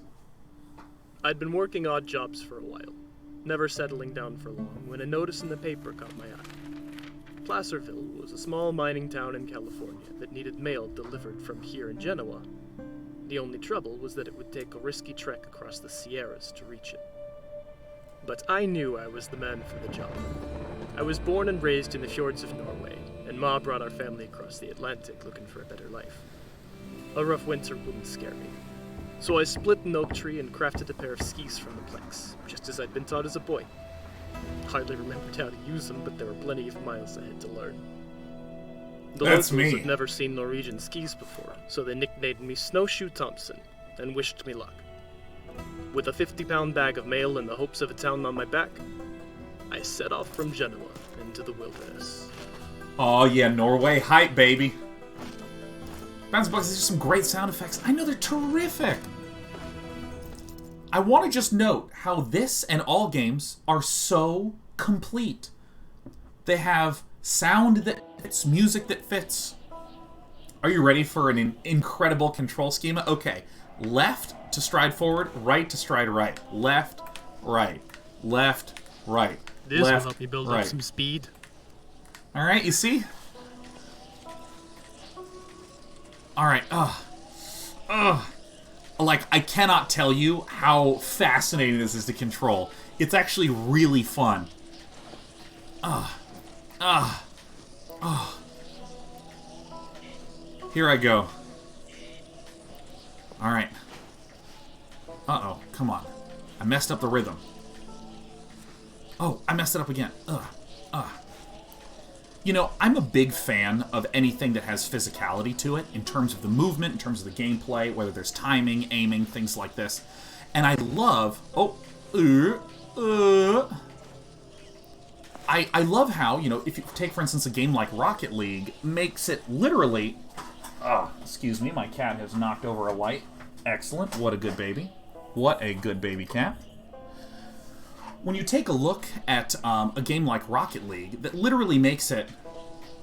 I'd been working odd jobs for a while, never settling down for long, when a notice in the paper caught my eye. Placerville was a small mining town in California that needed mail delivered from here in Genoa. The only trouble was that it would take a risky trek across the Sierras to reach it. But I knew I was the man for the job. I was born and raised in the fjords of Norway, and Ma brought our family across the Atlantic looking for a better life. A rough winter wouldn't scare me. So I split an oak tree and crafted a pair of skis from the planks, just as I'd been taught as a boy. Hardly remembered how to use them, but there were plenty of miles ahead to learn. The That's locals me. had never seen Norwegian skis before, so they nicknamed me Snowshoe Thompson and wished me luck. With a 50-pound bag of mail and the hopes of a town on my back, I set off from Genoa into the wilderness. Oh yeah, Norway hype, baby. Bounce Bugs, these are some great sound effects. I know they're terrific. I want to just note how this and all games are so complete. They have sound that fits, music that fits. Are you ready for an incredible control schema? Okay, left to stride forward, right to stride right. Left, right. Left, right. This left, will help you build right. up some speed. Alright, you see? Alright, like, I cannot tell you how fascinating this is to control. It's actually really fun. Here I go. Alright. Uh-oh, come on. I messed up the rhythm. Oh, I messed it up again. You know, I'm a big fan of anything that has physicality to it, in terms of the movement, in terms of the gameplay, whether there's timing, aiming, things like this. And I love... I love how, you know, if you take, for instance, a game like Rocket League, makes it literally... excuse me, my cat has knocked over a light. Excellent. What a good baby. What a good baby cat. When you take a look at a game like Rocket League, that literally makes it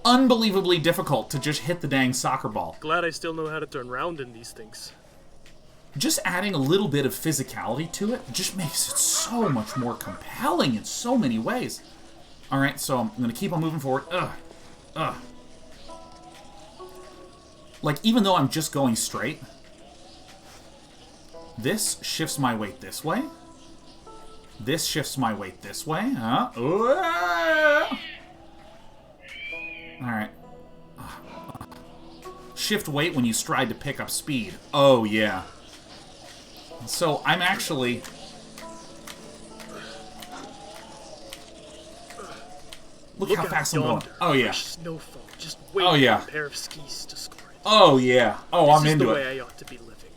unbelievably difficult to just hit the dang soccer ball. Glad I still know how to turn round in these things. Just adding a little bit of physicality to it just makes it so much more compelling in so many ways. Alright, so I'm going to keep on moving forward. Like, even though I'm just going straight, this shifts my weight this way. This shifts my weight this way, huh? Alright. Shift weight when you stride to pick up speed. Oh, yeah. So, I'm actually... Look how fast I'm going. Oh, yeah. Snowfall. Just wait oh, yeah. for a pair of skis to score it. Oh, yeah. Oh, I'm into it. This is the way I ought to be living.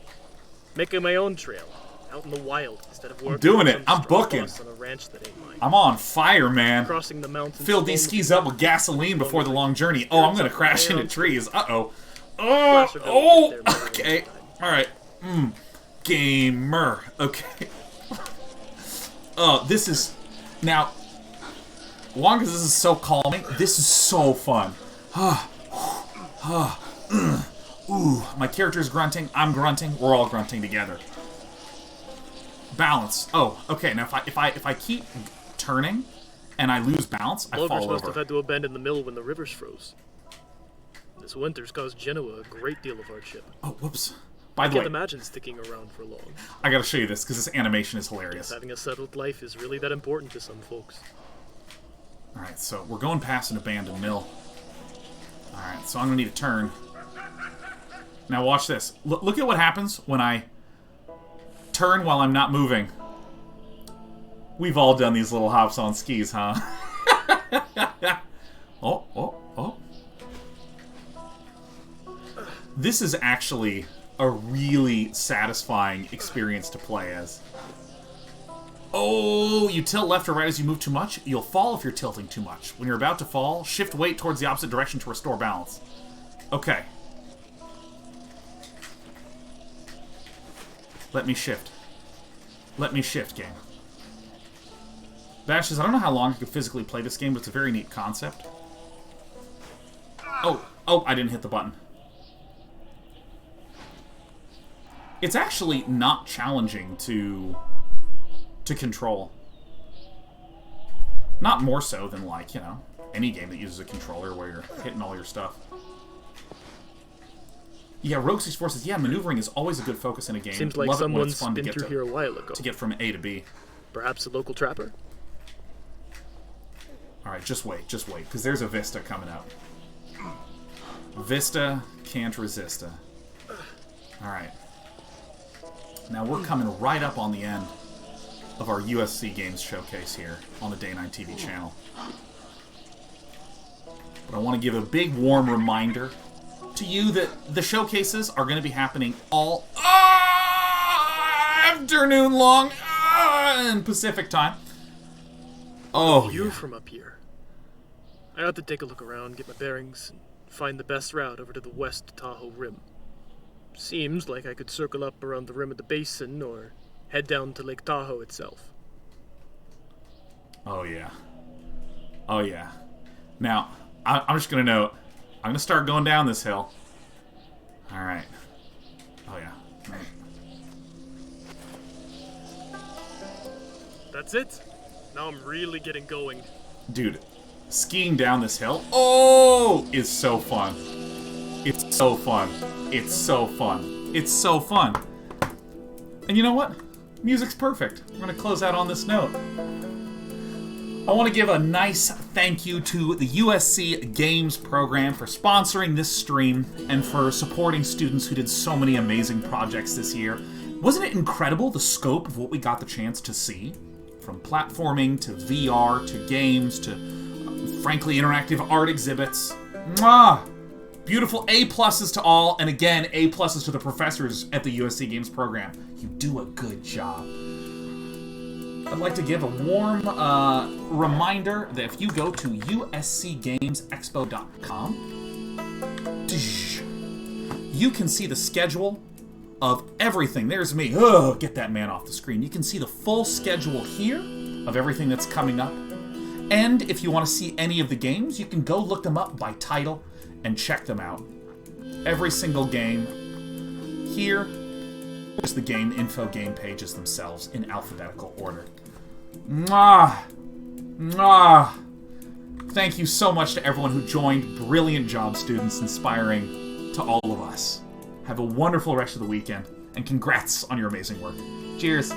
Making my own trail. Out in the wild instead of working. I'm doing it. I'm booking. On a ranch that ain't mine. I'm on fire, man. Crossing the mountains. Filled these skis up with gasoline before the long journey. Oh, I'm gonna crash into trees. Uh-oh. Oh, okay. Alright. Gamer. Okay. This is... Now, long as this is so calming, this is so fun. Ooh, my character's grunting, I'm grunting, we're all grunting together. Balance. Oh, okay. Now if I keep turning and I lose balance, I fall Loggers over. must have had to abandon the mill when the rivers froze. This winter's caused Genoa a great deal of hardship. Oh, whoops. By the way, I can't imagine sticking around for long. I gotta show you this because this animation is hilarious. Guess having a settled life is really that important to some folks. All right, so we're going past an abandoned mill. All right, so I'm gonna need a turn. Now watch this. Look at what happens when I turn while I'm not moving. We've all done these little hops on skis, huh? Oh. This is actually a really satisfying experience to play as. Oh, you tilt left or right as you move too much? You'll fall if you're tilting too much. When you're about to fall, shift weight towards the opposite direction to restore balance. Okay. Let me shift. Let me shift, game. Bash says, I don't know how long you can physically play this game, but it's a very neat concept. Oh, I didn't hit the button. It's actually not challenging to control. Not more so than, like, you know, any game that uses a controller where you're hitting all your stuff. Yeah, Rogue Six Forces. Yeah, maneuvering is always a good focus in a game. Seems like Love it when someone's it's fun to been get through here a while ago. to get from A to B. Perhaps a local trapper? Alright, just wait, because there's a Vista coming up. Vista can't resist. Alright. Now we're coming right up on the end of our USC Games showcase here on the Day 9 TV channel. But I want to give a big warm reminder to you that the showcases are going to be happening all afternoon long in Pacific time. Oh, View from up here. I ought to take a look around, get my bearings, and find the best route over to the West Tahoe Rim. Seems like I could circle up around the rim of the basin or head down to Lake Tahoe itself. Oh, yeah. Oh, yeah. Now, I'm just going to note, I'm going to start going down this hill. All right. Oh, yeah. Right. That's it. Now I'm really getting going. Dude, skiing down this hill, is so fun. It's so fun. It's so fun. It's so fun. And you know what? Music's perfect. We're going to close out on this note. I want to give a nice thank you to the USC Games program for sponsoring this stream and for supporting students who did so many amazing projects this year. Wasn't it incredible, the scope of what we got the chance to see? From platforming to VR to games to, frankly, interactive art exhibits. Mwah! Beautiful A-pluses to all, and again, A-pluses to the professors at the USC Games program. You do a good job. I'd like to give a warm reminder that if you go to uscgamesexpo.com, you can see the schedule of everything. There's me. Get that man off the screen. You can see the full schedule here of everything that's coming up. And if you want to see any of the games, you can go look them up by title and check them out. Every single game here. Here's the game info game pages themselves in alphabetical order. Mwah! Mwah! Thank you so much to everyone who joined. Brilliant job, students. Inspiring to all of us. Have a wonderful rest of the weekend, and congrats on your amazing work. Cheers!